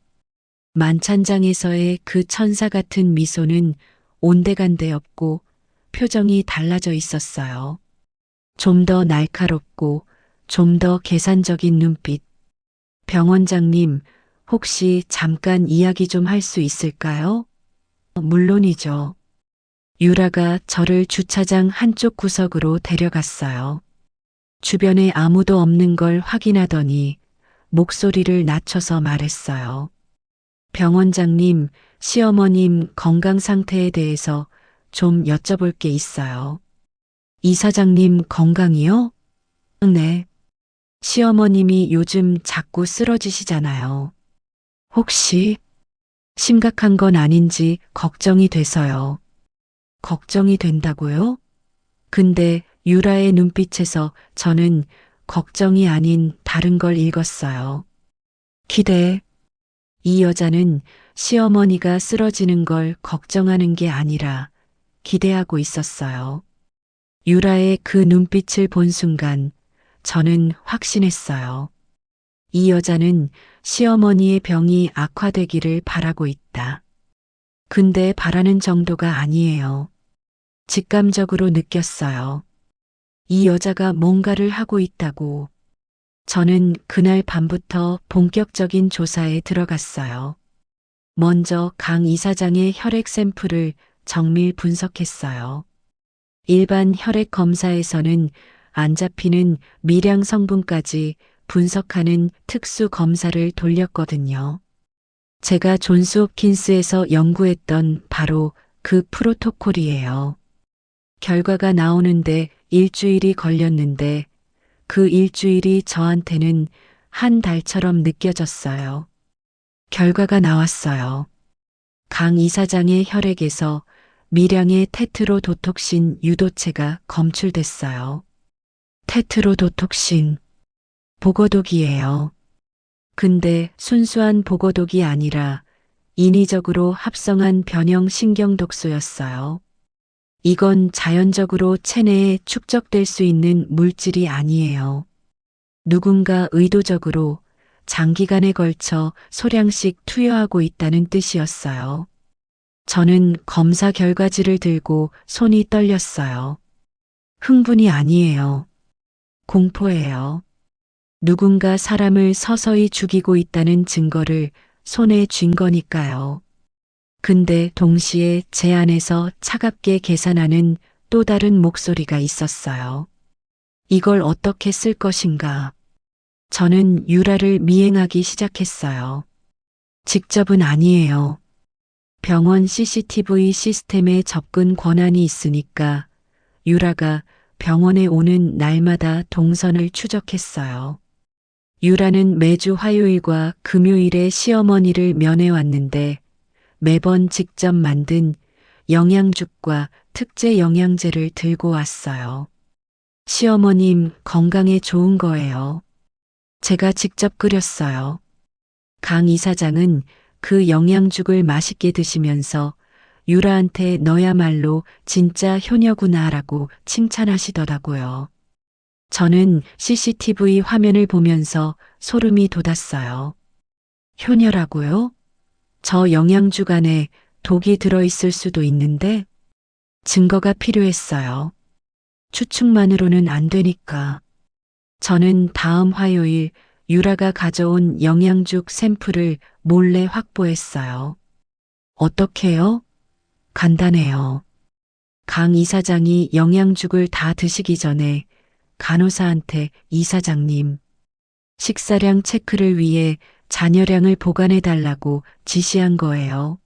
만찬장에서의 그 천사 같은 미소는 온데간데 없고 표정이 달라져 있었어요. 좀 더 날카롭고 좀 더 계산적인 눈빛. 병원장님, 혹시 잠깐 이야기 좀 할 수 있을까요? 물론이죠. 유라가 저를 주차장 한쪽 구석으로 데려갔어요. 주변에 아무도 없는 걸 확인하더니 목소리를 낮춰서 말했어요. 병원장님, 시어머님 건강 상태에 대해서 좀 여쭤볼 게 있어요. 이사장님 건강이요? 네. 시어머님이 요즘 자꾸 쓰러지시잖아요. 혹시 심각한 건 아닌지 걱정이 돼서요. 걱정이 된다고요? 근데 유라의 눈빛에서 저는 걱정이 아닌 다른 걸 읽었어요. 기대. 이 여자는 시어머니가 쓰러지는 걸 걱정하는 게 아니라 기대하고 있었어요. 유라의 그 눈빛을 본 순간 저는 확신했어요. 이 여자는 시어머니의 병이 악화되기를 바라고 있다. 근데 바라는 정도가 아니에요. 직감적으로 느꼈어요. 이 여자가 뭔가를 하고 있다고. 저는 그날 밤부터 본격적인 조사에 들어갔어요. 먼저 강 이사장의 혈액 샘플을 정밀 분석했어요. 일반 혈액 검사에서는 안 잡히는 미량 성분까지 분석하는 특수 검사를 돌렸거든요. 제가 존스 홉킨스에서 연구했던 바로 그 프로토콜이에요. 결과가 나오는데 일주일이 걸렸는데 그 일주일이 저한테는 한 달처럼 느껴졌어요. 결과가 나왔어요. 강 이사장의 혈액에서 미량의 테트로도톡신 유도체가 검출됐어요. 테트로도톡신. 보고독이에요. 근데 순수한 보고독이 아니라 인위적으로 합성한 변형 신경독소였어요. 이건 자연적으로 체내에 축적될 수 있는 물질이 아니에요. 누군가 의도적으로 장기간에 걸쳐 소량씩 투여하고 있다는 뜻이었어요. 저는 검사 결과지를 들고 손이 떨렸어요. 흥분이 아니에요. 공포예요. 누군가 사람을 서서히 죽이고 있다는 증거를 손에 쥔 거니까요. 근데 동시에 제 안에서 차갑게 계산하는 또 다른 목소리가 있었어요. 이걸 어떻게 쓸 것인가. 저는 유라를 미행하기 시작했어요. 직접은 아니에요. 병원 CCTV 시스템에 접근 권한이 있으니까 유라가 병원에 오는 날마다 동선을 추적했어요. 유라는 매주 화요일과 금요일에 시어머니를 면회왔는데 매번 직접 만든 영양죽과 특제 영양제를 들고 왔어요. 시어머님 건강에 좋은 거예요. 제가 직접 끓였어요. 강 이사장은 그 영양죽을 맛있게 드시면서 유라한테 너야말로 진짜 효녀구나라고 칭찬하시더라고요. 저는 CCTV 화면을 보면서 소름이 돋았어요. 효녀라고요? 저 영양죽 안에 독이 들어있을 수도 있는데 증거가 필요했어요. 추측만으로는 안 되니까. 저는 다음 화요일 유라가 가져온 영양죽 샘플을 몰래 확보했어요. 어떻게요? 간단해요. 강 이사장이 영양죽을 다 드시기 전에 간호사한테 이사장님, 식사량 체크를 위해 잔여량을 보관해 달라고 지시한 거예요.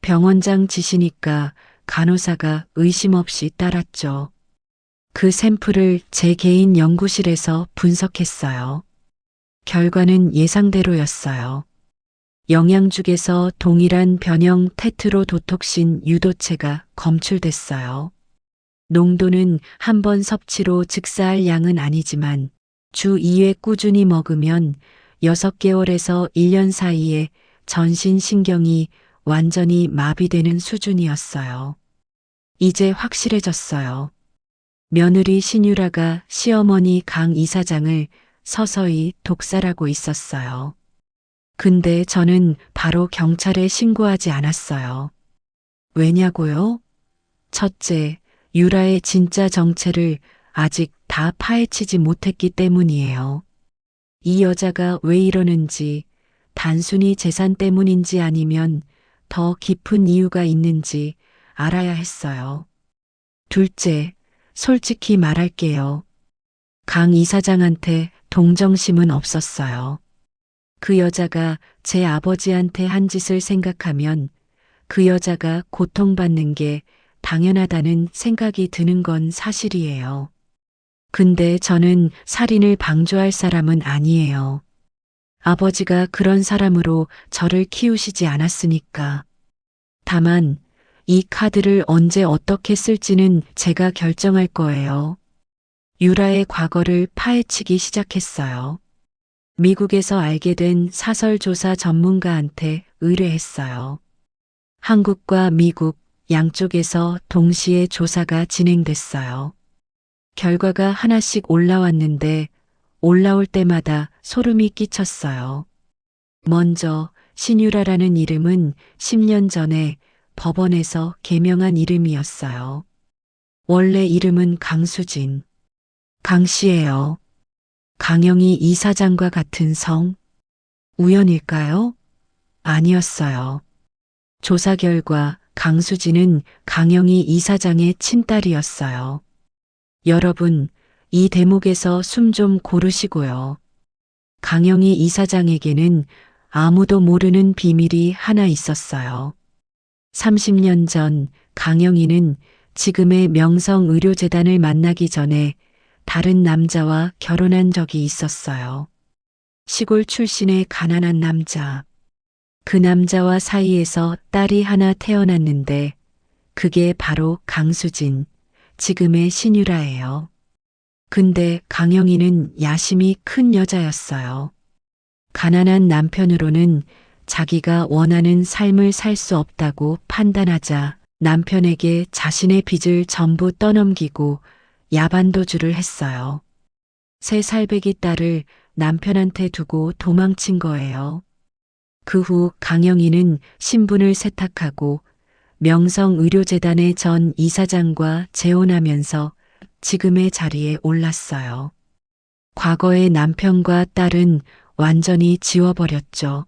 병원장 지시니까 간호사가 의심 없이 따랐죠. 그 샘플을 제 개인 연구실에서 분석했어요. 결과는 예상대로였어요. 영양죽에서 동일한 변형 테트로도톡신 유도체가 검출됐어요. 농도는 한 번 섭취로 즉사할 양은 아니지만 주 2회 꾸준히 먹으면 6개월에서 1년 사이에 전신 신경이 완전히 마비되는 수준이었어요. 이제 확실해졌어요. 며느리 신유라가 시어머니 강 이사장을 서서히 독살하고 있었어요. 근데 저는 바로 경찰에 신고하지 않았어요. 왜냐고요? 첫째, 유라의 진짜 정체를 아직 다 파헤치지 못했기 때문이에요. 이 여자가 왜 이러는지, 단순히 재산 때문인지 아니면 더 깊은 이유가 있는지 알아야 했어요. 둘째, 솔직히 말할게요. 강 이사장한테 동정심은 없었어요. 그 여자가 제 아버지한테 한 짓을 생각하면 그 여자가 고통받는 게 당연하다는 생각이 드는 건 사실이에요. 근데 저는 살인을 방조할 사람은 아니에요. 아버지가 그런 사람으로 저를 키우시지 않았으니까. 다만 이 카드를 언제 어떻게 쓸지는 제가 결정할 거예요. 유라의 과거를 파헤치기 시작했어요. 미국에서 알게 된 사설조사 전문가한테 의뢰했어요. 한국과 미국 양쪽에서 동시에 조사가 진행됐어요. 결과가 하나씩 올라왔는데 올라올 때마다 소름이 끼쳤어요. 먼저 신유라라는 이름은 10년 전에 법원에서 개명한 이름이었어요. 원래 이름은 강수진. 강씨예요. 강영희 이사장과 같은 성? 우연일까요? 아니었어요. 조사 결과 강수진은 강영희 이사장의 친딸이었어요. 여러분, 이 대목에서 숨 좀 고르시고요. 강영희 이사장에게는 아무도 모르는 비밀이 하나 있었어요. 30년 전 강영희는 지금의 명성의료재단을 만나기 전에 다른 남자와 결혼한 적이 있었어요. 시골 출신의 가난한 남자. 그 남자와 사이에서 딸이 하나 태어났는데 그게 바로 강수진, 지금의 신유라예요. 근데 강영희는 야심이 큰 여자였어요. 가난한 남편으로는 자기가 원하는 삶을 살 수 없다고 판단하자 남편에게 자신의 빚을 전부 떠넘기고 야반도주를 했어요. 세 살배기 딸을 남편한테 두고 도망친 거예요. 그 후 강영희는 신분을 세탁하고 명성의료재단의 전 이사장과 재혼하면서 지금의 자리에 올랐어요. 과거의 남편과 딸은 완전히 지워버렸죠.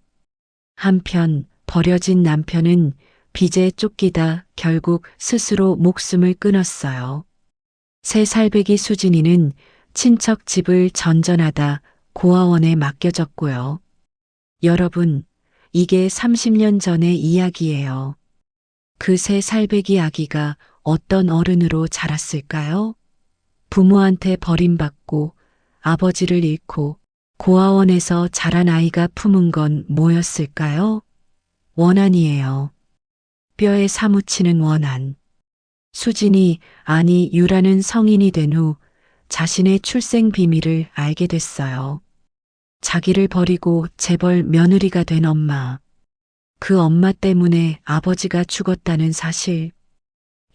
한편 버려진 남편은 빚에 쫓기다 결국 스스로 목숨을 끊었어요. 세 살배기 수진이는 친척 집을 전전하다 고아원에 맡겨졌고요. 여러분, 이게 30년 전의 이야기예요. 그 세 살배기 아기가 어떤 어른으로 자랐을까요? 부모한테 버림받고 아버지를 잃고 고아원에서 자란 아이가 품은 건 뭐였을까요? 원한이에요. 뼈에 사무치는 원한. 수진이, 아니 유라는 성인이 된 후 자신의 출생 비밀을 알게 됐어요. 자기를 버리고 재벌 며느리가 된 엄마. 그 엄마 때문에 아버지가 죽었다는 사실.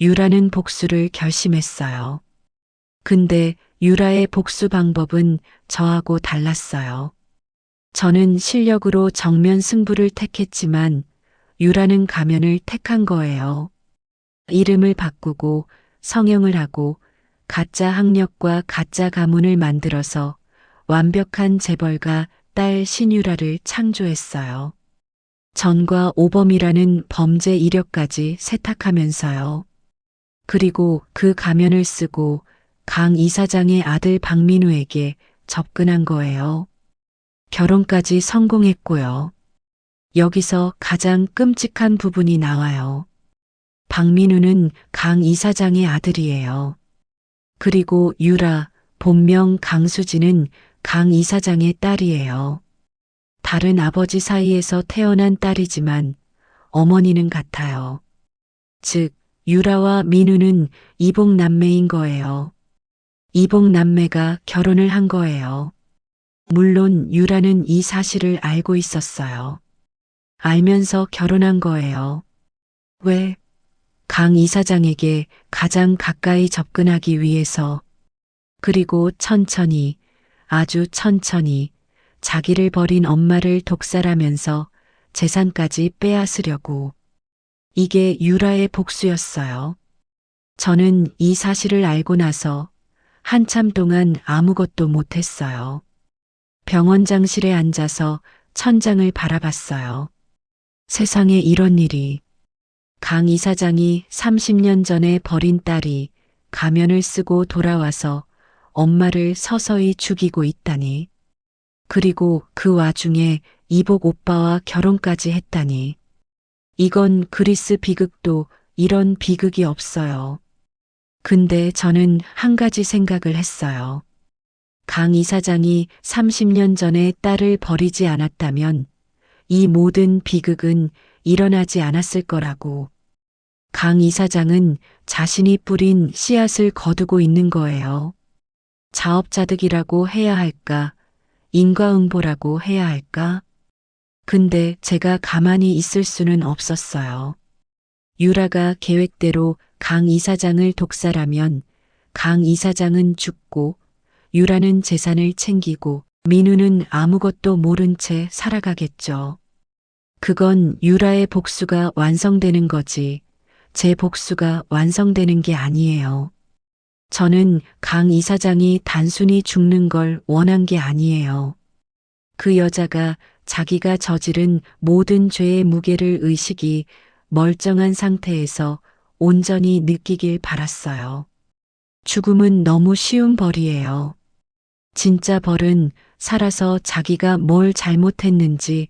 유라는 복수를 결심했어요. 근데 유라의 복수 방법은 저하고 달랐어요. 저는 실력으로 정면 승부를 택했지만 유라는 가면을 택한 거예요. 이름을 바꾸고 성형을 하고 가짜 학력과 가짜 가문을 만들어서 완벽한 재벌가 딸 신유라를 창조했어요. 전과 오범이라는 범죄 이력까지 세탁하면서요. 그리고 그 가면을 쓰고 강 이사장의 아들 박민우에게 접근한 거예요. 결혼까지 성공했고요. 여기서 가장 끔찍한 부분이 나와요. 박민우는 강 이사장의 아들이에요. 그리고 유라, 본명 강수지는 강 이사장의 딸이에요. 다른 아버지 사이에서 태어난 딸이지만 어머니는 같아요. 즉, 유라와 민우는 이복남매인 거예요. 이복남매가 결혼을 한 거예요. 물론 유라는 이 사실을 알고 있었어요. 알면서 결혼한 거예요. 왜? 강 이사장에게 가장 가까이 접근하기 위해서. 그리고 천천히, 아주 천천히 자기를 버린 엄마를 독살하면서 재산까지 빼앗으려고. 이게 유라의 복수였어요. 저는 이 사실을 알고 나서 한참 동안 아무것도 못했어요. 병원장실에 앉아서 천장을 바라봤어요. 세상에 이런 일이. 강 이사장이 30년 전에 버린 딸이 가면을 쓰고 돌아와서 엄마를 서서히 죽이고 있다니. 그리고 그 와중에 이복 오빠와 결혼까지 했다니. 이건 그리스 비극도 이런 비극이 없어요. 근데 저는 한 가지 생각을 했어요. 강 이사장이 30년 전에 딸을 버리지 않았다면 이 모든 비극은 일어나지 않았을 거라고. 강 이사장은 자신이 뿌린 씨앗을 거두고 있는 거예요. 자업자득이라고 해야 할까? 인과응보라고 해야 할까? 근데 제가 가만히 있을 수는 없었어요. 유라가 계획대로 강 이사장을 독살하면 강 이사장은 죽고 유라는 재산을 챙기고 민우는 아무것도 모른 채 살아가겠죠. 그건 유라의 복수가 완성되는 거지 제 복수가 완성되는 게 아니에요. 저는 강 이사장이 단순히 죽는 걸 원한 게 아니에요. 그 여자가 자기가 저지른 모든 죄의 무게를 의식이 멀쩡한 상태에서 온전히 느끼길 바랐어요. 죽음은 너무 쉬운 벌이에요. 진짜 벌은 살아서 자기가 뭘 잘못했는지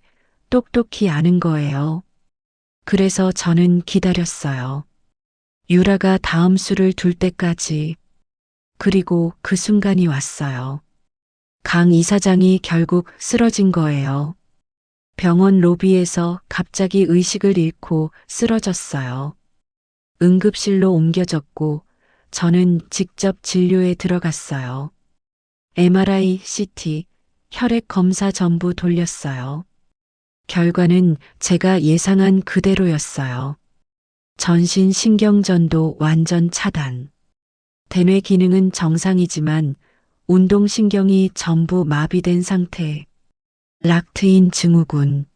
똑똑히 아는 거예요. 그래서 저는 기다렸어요. 유라가 다음 수를 둘 때까지. 그리고 그 순간이 왔어요. 강 이사장이 결국 쓰러진 거예요. 병원 로비에서 갑자기 의식을 잃고 쓰러졌어요. 응급실로 옮겨졌고 저는 직접 진료에 들어갔어요. MRI, CT, 혈액 검사 전부 돌렸어요. 결과는 제가 예상한 그대로였어요. 전신 신경전도 완전 차단. 대뇌 기능은 정상이지만 운동신경이 전부 마비된 상태. 락트인 증후군.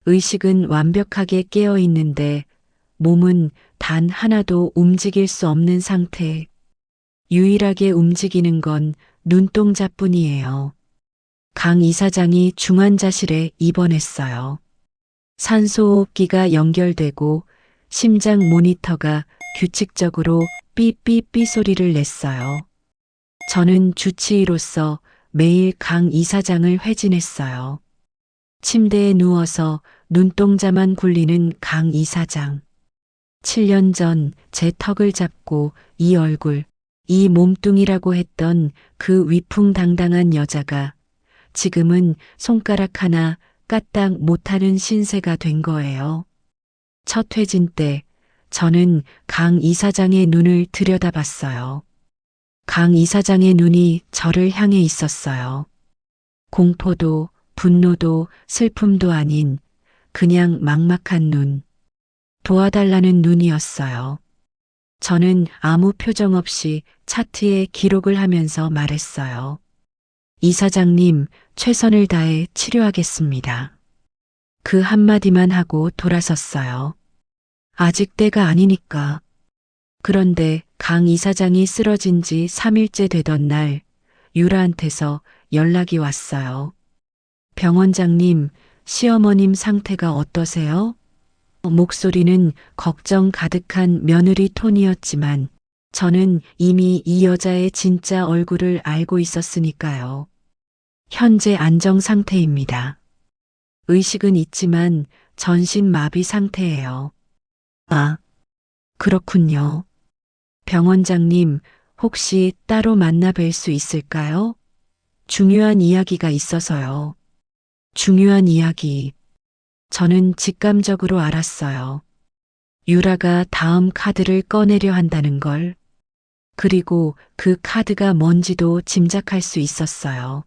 의식은 완벽하게 깨어 있는데 몸은 단 하나도 움직일 수 없는 상태. 유일하게 움직이는 건 눈동자뿐이에요. 강 이사장이 중환자실에 입원했어요. 산소호흡기가 연결되고 심장 모니터가 규칙적으로 삐삐삐 소리를 냈어요. 저는 주치의로서 매일 강 이사장을 회진했어요. 침대에 누워서 눈동자만 굴리는 강 이사장. 7년 전 제 턱을 잡고 이 얼굴, 이 몸뚱이라고 했던 그 위풍당당한 여자가 지금은 손가락 하나 까딱 못하는 신세가 된 거예요. 첫 회진 때 저는 강 이사장의 눈을 들여다봤어요. 강 이사장의 눈이 저를 향해 있었어요. 공포도 분노도 슬픔도 아닌 그냥 막막한 눈. 도와달라는 눈이었어요. 저는 아무 표정 없이 차트에 기록을 하면서 말했어요. 이사장님, 최선을 다해 치료하겠습니다. 그 한마디만 하고 돌아섰어요. 아직 때가 아니니까. 그런데 강 이사장이 쓰러진 지 3일째 되던 날 유라한테서 연락이 왔어요. 병원장님, 시어머님 상태가 어떠세요? 목소리는 걱정 가득한 며느리 톤이었지만 저는 이미 이 여자의 진짜 얼굴을 알고 있었으니까요. 현재 안정 상태입니다. 의식은 있지만 전신 마비 상태예요. 아, 그렇군요. 병원장님, 혹시 따로 만나 뵐 수 있을까요? 중요한 이야기가 있어서요. 중요한 이야기. 저는 직감적으로 알았어요. 유라가 다음 카드를 꺼내려 한다는 걸. 그리고 그 카드가 뭔지도 짐작할 수 있었어요.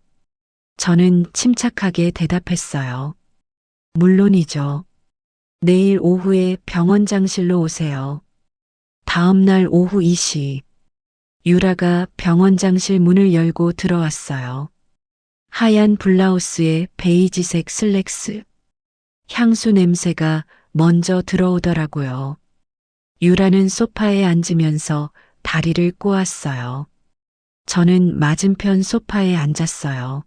저는 침착하게 대답했어요. 물론이죠. 내일 오후에 병원장실로 오세요. 다음 날 오후 2시. 유라가 병원장실 문을 열고 들어왔어요. 하얀 블라우스에 베이지색 슬랙스. 향수 냄새가 먼저 들어오더라고요. 유라는 소파에 앉으면서 다리를 꼬았어요. 저는 맞은편 소파에 앉았어요.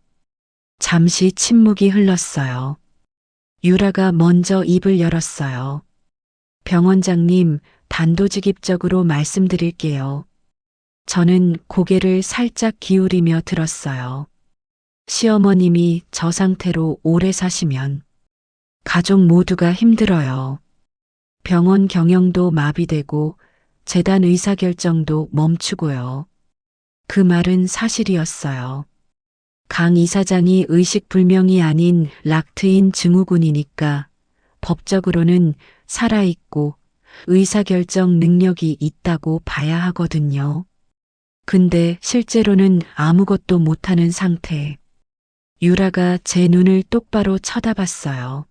잠시 침묵이 흘렀어요. 유라가 먼저 입을 열었어요. 병원장님, 단도직입적으로 말씀드릴게요. 저는 고개를 살짝 기울이며 들었어요. 시어머님이 저 상태로 오래 사시면 가족 모두가 힘들어요. 병원 경영도 마비되고 재단 의사결정도 멈추고요. 그 말은 사실이었어요. 강 이사장이 의식불명이 아닌 락트인 증후군이니까 법적으로는 살아있고 의사결정 능력이 있다고 봐야 하거든요. 근데 실제로는 아무것도 못하는 상태. 유라가 제 눈을 똑바로 쳐다봤어요.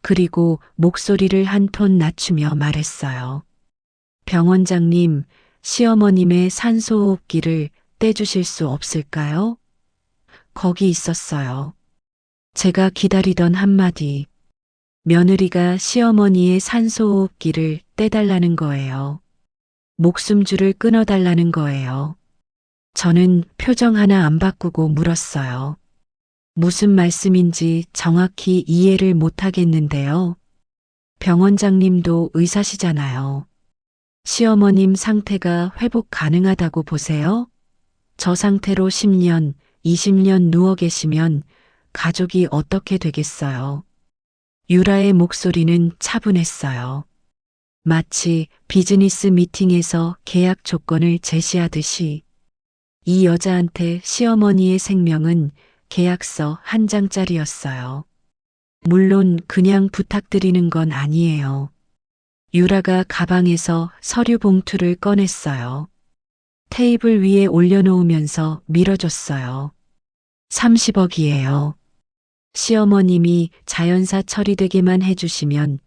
그리고 목소리를 한 톤 낮추며 말했어요. 병원장님, 시어머님의 산소호흡기를 떼주실 수 없을까요? 거기 있었어요. 제가 기다리던 한마디. 며느리가 시어머니의 산소호흡기를 떼달라는 거예요. 목숨줄을 끊어달라는 거예요. 저는 표정 하나 안 바꾸고 물었어요. 무슨 말씀인지 정확히 이해를 못하겠는데요. 병원장님도 의사시잖아요. 시어머님 상태가 회복 가능하다고 보세요? 저 상태로 10년, 20년 누워 계시면 가족이 어떻게 되겠어요? 유라의 목소리는 차분했어요. 마치 비즈니스 미팅에서 계약 조건을 제시하듯이 이 여자한테 시어머니의 생명은 계약서 한 장짜리였어요. 물론 그냥 부탁드리는 건 아니에요. 유라가 가방에서 서류 봉투를 꺼냈어요. 테이블 위에 올려놓으면서 밀어줬어요. 30억이에요. 시어머님이 자연사 처리되게만 해주시면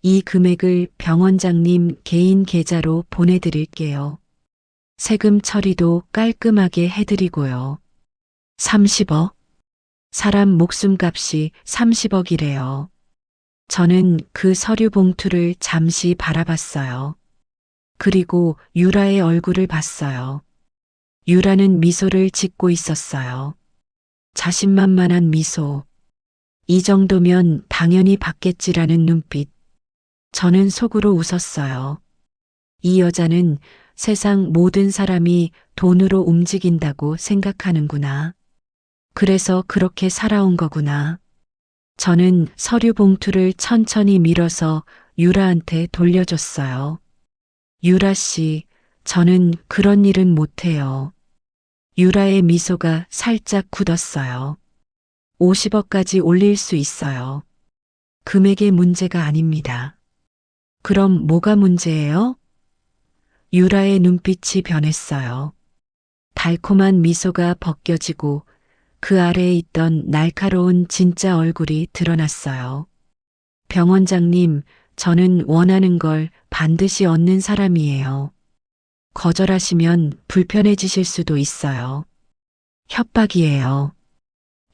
이 금액을 병원장님 개인 계좌로 보내드릴게요. 세금 처리도 깔끔하게 해드리고요. 30억? 사람 목숨값이 30억이래요. 저는 그 서류 봉투를 잠시 바라봤어요. 그리고 유라의 얼굴을 봤어요. 유라는 미소를 짓고 있었어요. 자신만만한 미소. 이 정도면 당연히 받겠지라는 눈빛. 저는 속으로 웃었어요. 이 여자는 세상 모든 사람이 돈으로 움직인다고 생각하는구나. 그래서 그렇게 살아온 거구나. 저는 서류 봉투를 천천히 밀어서 유라한테 돌려줬어요. 유라 씨, 저는 그런 일은 못해요. 유라의 미소가 살짝 굳었어요. 50억까지 올릴 수 있어요. 금액의 문제가 아닙니다. 그럼 뭐가 문제예요? 유라의 눈빛이 변했어요. 달콤한 미소가 벗겨지고 그 아래에 있던 날카로운 진짜 얼굴이 드러났어요. 병원장님, 저는 원하는 걸 반드시 얻는 사람이에요. 거절하시면 불편해지실 수도 있어요. 협박이에요.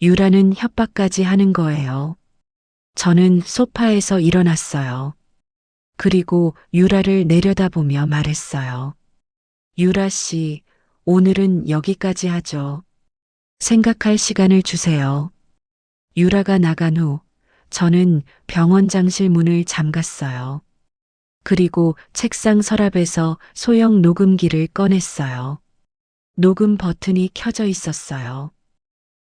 유라는 협박까지 하는 거예요. 저는 소파에서 일어났어요. 그리고 유라를 내려다보며 말했어요. 유라 씨, 오늘은 여기까지 하죠. 생각할 시간을 주세요. 유라가 나간 후 저는 병원장실 문을 잠갔어요. 그리고 책상 서랍에서 소형 녹음기를 꺼냈어요. 녹음 버튼이 켜져 있었어요.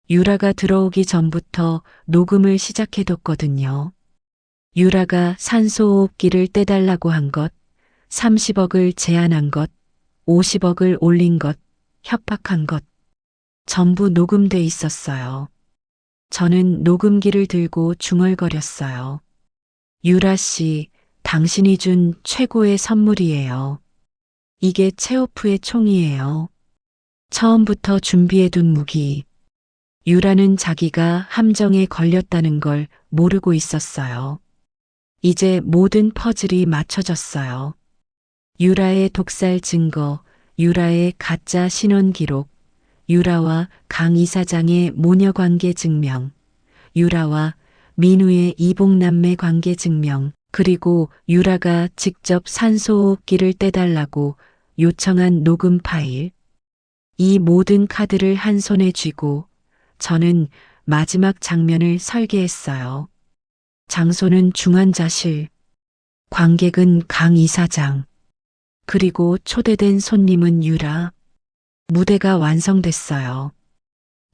유라가 들어오기 전부터 녹음을 시작해뒀거든요. 유라가 산소호흡기를 떼달라고 한 것, 30억을 제안한 것, 50억을 올린 것, 협박한 것, 전부 녹음돼 있었어요. 저는 녹음기를 들고 중얼거렸어요. 유라 씨, 당신이 준 최고의 선물이에요. 이게 체오프의 총이에요. 처음부터 준비해둔 무기. 유라는 자기가 함정에 걸렸다는 걸 모르고 있었어요. 이제 모든 퍼즐이 맞춰졌어요. 유라의 독살 증거, 유라의 가짜 신원 기록, 유라와 강 이사장의 모녀 관계 증명, 유라와 민우의 이복남매 관계 증명, 그리고 유라가 직접 산소호흡기를 떼달라고 요청한 녹음 파일. 이 모든 카드를 한 손에 쥐고 저는 마지막 장면을 설계했어요. 장소는 중환자실, 관객은 강 이사장, 그리고 초대된 손님은 유라. 무대가 완성됐어요.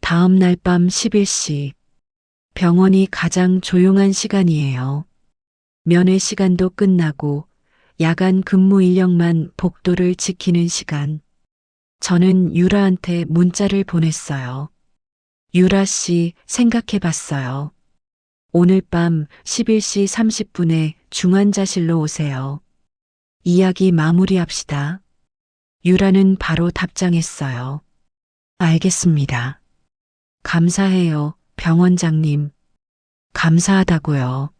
다음 날 밤 11시. 병원이 가장 조용한 시간이에요. 면회 시간도 끝나고 야간 근무 인력만 복도를 지키는 시간. 저는 유라한테 문자를 보냈어요. 유라 씨, 생각해 봤어요. 오늘 밤 11시 30분에 중환자실로 오세요. 이야기 마무리합시다. 유라는 바로 답장했어요. 알겠습니다. 감사해요, 병원장님. 감사하다고요.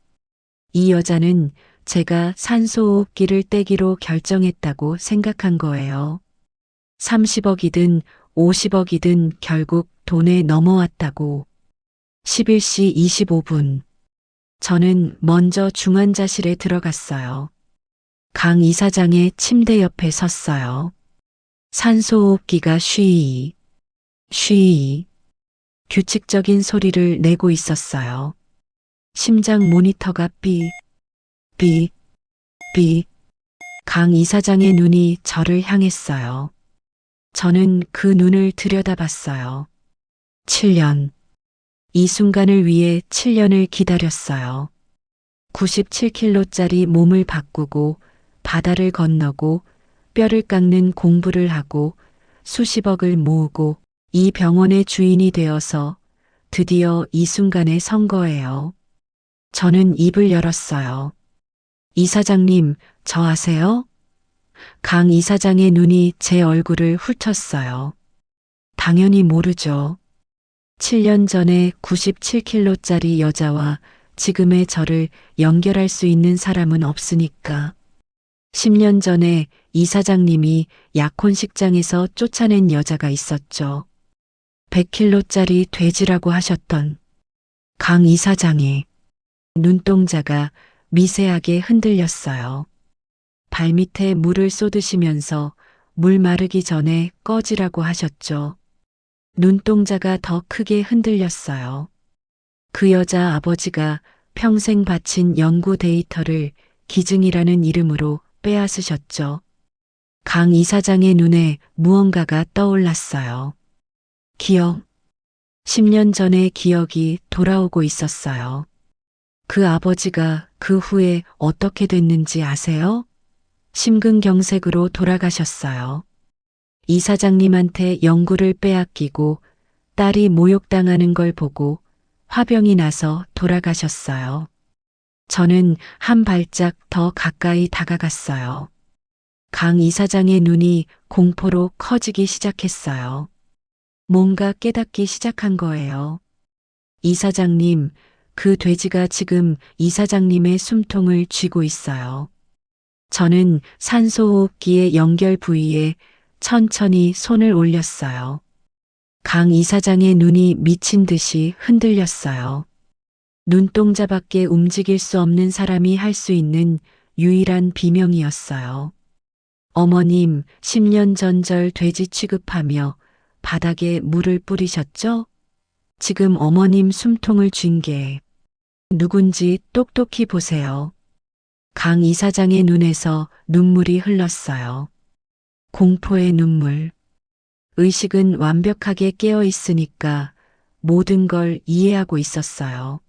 이 여자는 제가 산소호흡기를 떼기로 결정했다고 생각한 거예요. 30억이든 50억이든 결국 돈에 넘어왔다고. 11시 25분. 저는 먼저 중환자실에 들어갔어요. 강 이사장의 침대 옆에 섰어요. 산소호흡기가 쉬이, 쉬이, 규칙적인 소리를 내고 있었어요. 심장 모니터가 삐, 삐, 삐. 강 이사장의 눈이 저를 향했어요. 저는 그 눈을 들여다봤어요. 7년. 이 순간을 위해 7년을 기다렸어요. 97kg짜리 몸을 바꾸고 바다를 건너고 뼈를 깎는 공부를 하고 수십억을 모으고 이 병원의 주인이 되어서 드디어 이 순간에 선 거예요. 저는 입을 열었어요. 이사장님, 저 아세요? 강 이사장의 눈이 제 얼굴을 훑었어요. 당연히 모르죠. 7년 전에 97kg짜리 여자와 지금의 저를 연결할 수 있는 사람은 없으니까. 10년 전에 이사장님이 약혼식장에서 쫓아낸 여자가 있었죠. 100kg짜리 돼지라고 하셨던 강 이사장이. 눈동자가 미세하게 흔들렸어요. 발밑에 물을 쏟으시면서 물 마르기 전에 꺼지라고 하셨죠. 눈동자가 더 크게 흔들렸어요. 그 여자 아버지가 평생 바친 연구 데이터를 기증이라는 이름으로 빼앗으셨죠. 강 이사장의 눈에 무언가가 떠올랐어요. 기억. 10년 전의 기억이 돌아오고 있었어요. 그 아버지가 그 후에 어떻게 됐는지 아세요? 심근경색으로 돌아가셨어요. 이사장님한테 연구를 빼앗기고 딸이 모욕당하는 걸 보고 화병이 나서 돌아가셨어요. 저는 한 발짝 더 가까이 다가갔어요. 강 이사장의 눈이 공포로 커지기 시작했어요. 뭔가 깨닫기 시작한 거예요. 이사장님, 그 돼지가 지금 이사장님의 숨통을 쥐고 있어요. 저는 산소호흡기의 연결 부위에 천천히 손을 올렸어요. 강 이사장의 눈이 미친 듯이 흔들렸어요. 눈동자밖에 움직일 수 없는 사람이 할 수 있는 유일한 비명이었어요. 어머님, 10년 전절 돼지 취급하며 바닥에 물을 뿌리셨죠? 지금 어머님 숨통을 쥔 게 누군지 똑똑히 보세요. 강 이사장의 눈에서 눈물이 흘렀어요. 공포의 눈물. 의식은 완벽하게 깨어 있으니까 모든 걸 이해하고 있었어요.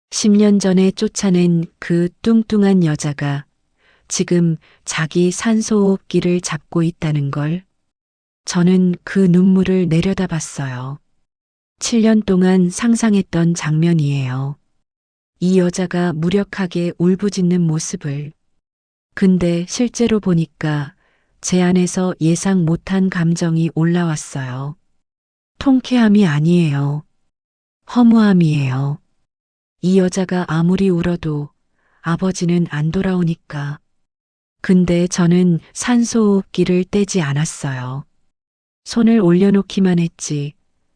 10년 전에 쫓아낸 그 뚱뚱한 여자가 지금 자기 산소호흡기를 잡고 있다는 걸. 저는 그 눈물을 내려다봤어요. 7년 동안 상상했던 장면이에요. 이 여자가 무력하게 울부짖는 모습을. 근데 실제로 보니까 제 안에서 예상 못한 감정이 올라왔어요. 통쾌함이 아니에요. 허무함이에요. 이 여자가 아무리 울어도 아버지는 안 돌아오니까. 근데 저는 산소호흡기를 떼지 않았어요. 손을 올려놓기만 했지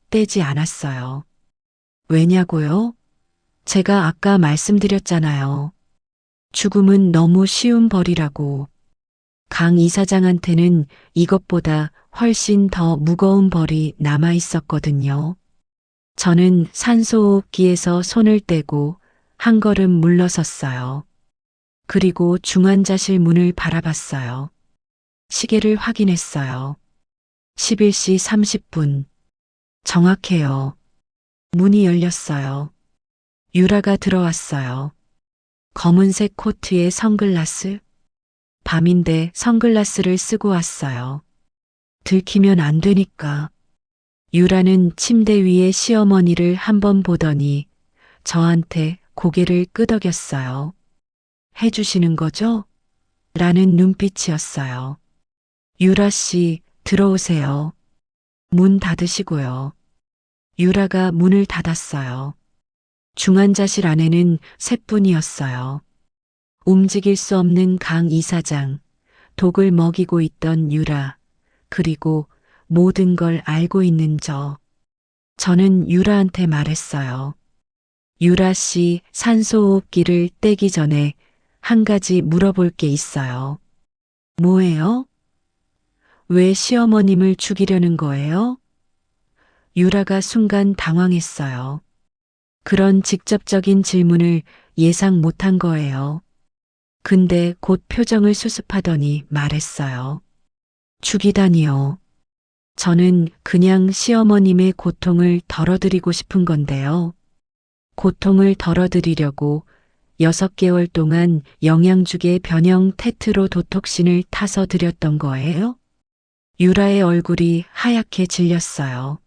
떼지 않았어요. 왜냐고요? 제가 아까 말씀드렸잖아요. 죽음은 너무 쉬운 벌이라고. 강 이사장한테는 이것보다 훨씬 더 무거운 벌이 남아 있었거든요. 저는 산소호흡기에서 손을 떼고 한 걸음 물러섰어요. 그리고 중환자실 문을 바라봤어요. 시계를 확인했어요. 11시 30분. 정확해요. 문이 열렸어요. 유라가 들어왔어요. 검은색 코트에 선글라스. 밤인데 선글라스를 쓰고 왔어요. 들키면 안 되니까. 유라는 침대 위에 시어머니를 한번 보더니 저한테 고개를 끄덕였어요. 해주시는 거죠? 라는 눈빛이었어요. 유라 씨, 들어오세요. 문 닫으시고요. 유라가 문을 닫았어요. 중환자실 안에는 셋뿐이었어요. 움직일 수 없는 강 이사장, 독을 먹이고 있던 유라, 그리고 모든 걸 알고 있는 저. 저는 유라한테 말했어요. 유라 씨 산소호흡기를 떼기 전에 한 가지 물어볼 게 있어요. 뭐예요? 왜 시어머님을 죽이려는 거예요? 유라가 순간 당황했어요. 그런 직접적인 질문을 예상 못한 거예요. 근데 곧 표정을 수습하더니 말했어요. 죽이다니요. 저는 그냥 시어머님의 고통을 덜어드리고 싶은 건데요. 고통을 덜어드리려고 6개월 동안 영양죽에 변형 테트로도톡신을 타서 드렸던 거예요? 유라의 얼굴이 하얗게 질렸어요.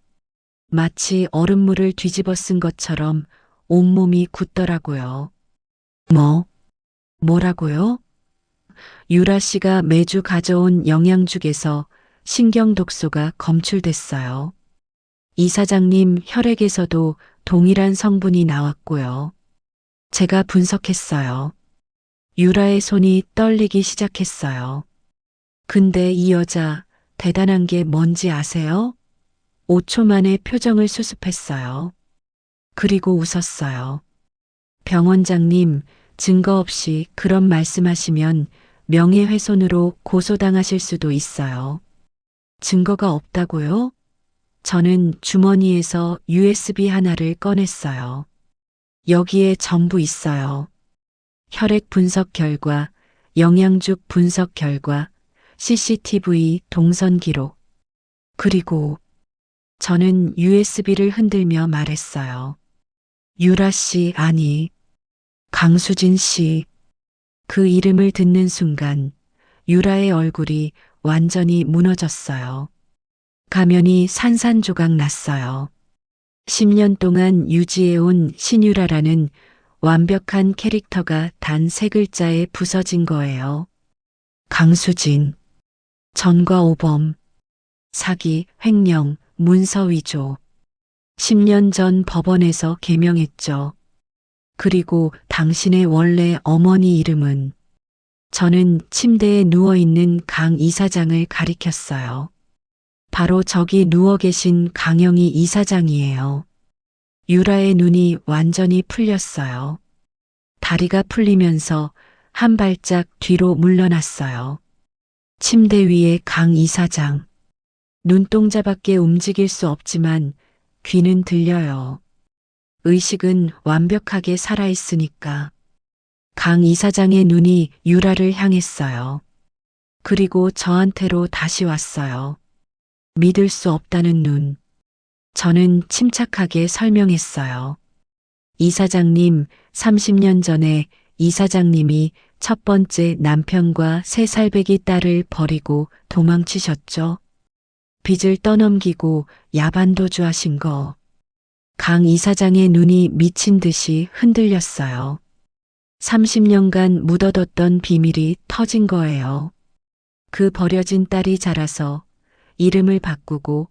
마치 얼음물을 뒤집어 쓴 것처럼 온몸이 굳더라고요. 뭐라고요? 유라 씨가 매주 가져온 영양죽에서 신경독소가 검출됐어요. 이사장님 혈액에서도 동일한 성분이 나왔고요. 제가 분석했어요. 유라의 손이 떨리기 시작했어요. 근데 이 여자 대단한 게 뭔지 아세요? 5초 만에 표정을 수습했어요. 그리고 웃었어요. 병원장님, 증거 없이 그런 말씀하시면 명예훼손으로 고소당하실 수도 있어요. 증거가 없다고요? 저는 주머니에서 USB 하나를 꺼냈어요. 여기에 전부 있어요. 혈액 분석 결과, 영양죽 분석 결과, CCTV 동선 기록. 그리고 저는 USB를 흔들며 말했어요. 유라 씨, 아니, 강수진 씨. 그 이름을 듣는 순간 유라의 얼굴이 완전히 무너졌어요. 가면이 산산조각 났어요. 10년 동안 유지해온 신유라라는 완벽한 캐릭터가 단 3글자에 부서진 거예요. 강수진. 전과 오범. 사기, 횡령, 문서 위조. 10년 전 법원에서 개명했죠. 그리고 당신의 원래 어머니 이름은. 저는 침대에 누워있는 강 이사장을 가리켰어요. 바로 저기 누워 계신 강영희 이사장이에요. 유라의 눈이 완전히 풀렸어요. 다리가 풀리면서 한 발짝 뒤로 물러났어요. 침대 위에 강 이사장. 눈동자밖에 움직일 수 없지만 귀는 들려요. 의식은 완벽하게 살아있으니까. 강 이사장의 눈이 유라를 향했어요. 그리고 저한테로 다시 왔어요. 믿을 수 없다는 눈. 저는 침착하게 설명했어요. 이사장님, 30년 전에 이사장님이 첫 번째 남편과 3살배기 딸을 버리고 도망치셨죠? 빚을 떠넘기고 야반도주 하신 거. 강 이사장의 눈이 미친 듯이 흔들렸어요. 30년간 묻어뒀던 비밀이 터진 거예요. 그 버려진 딸이 자라서 이름을 바꾸고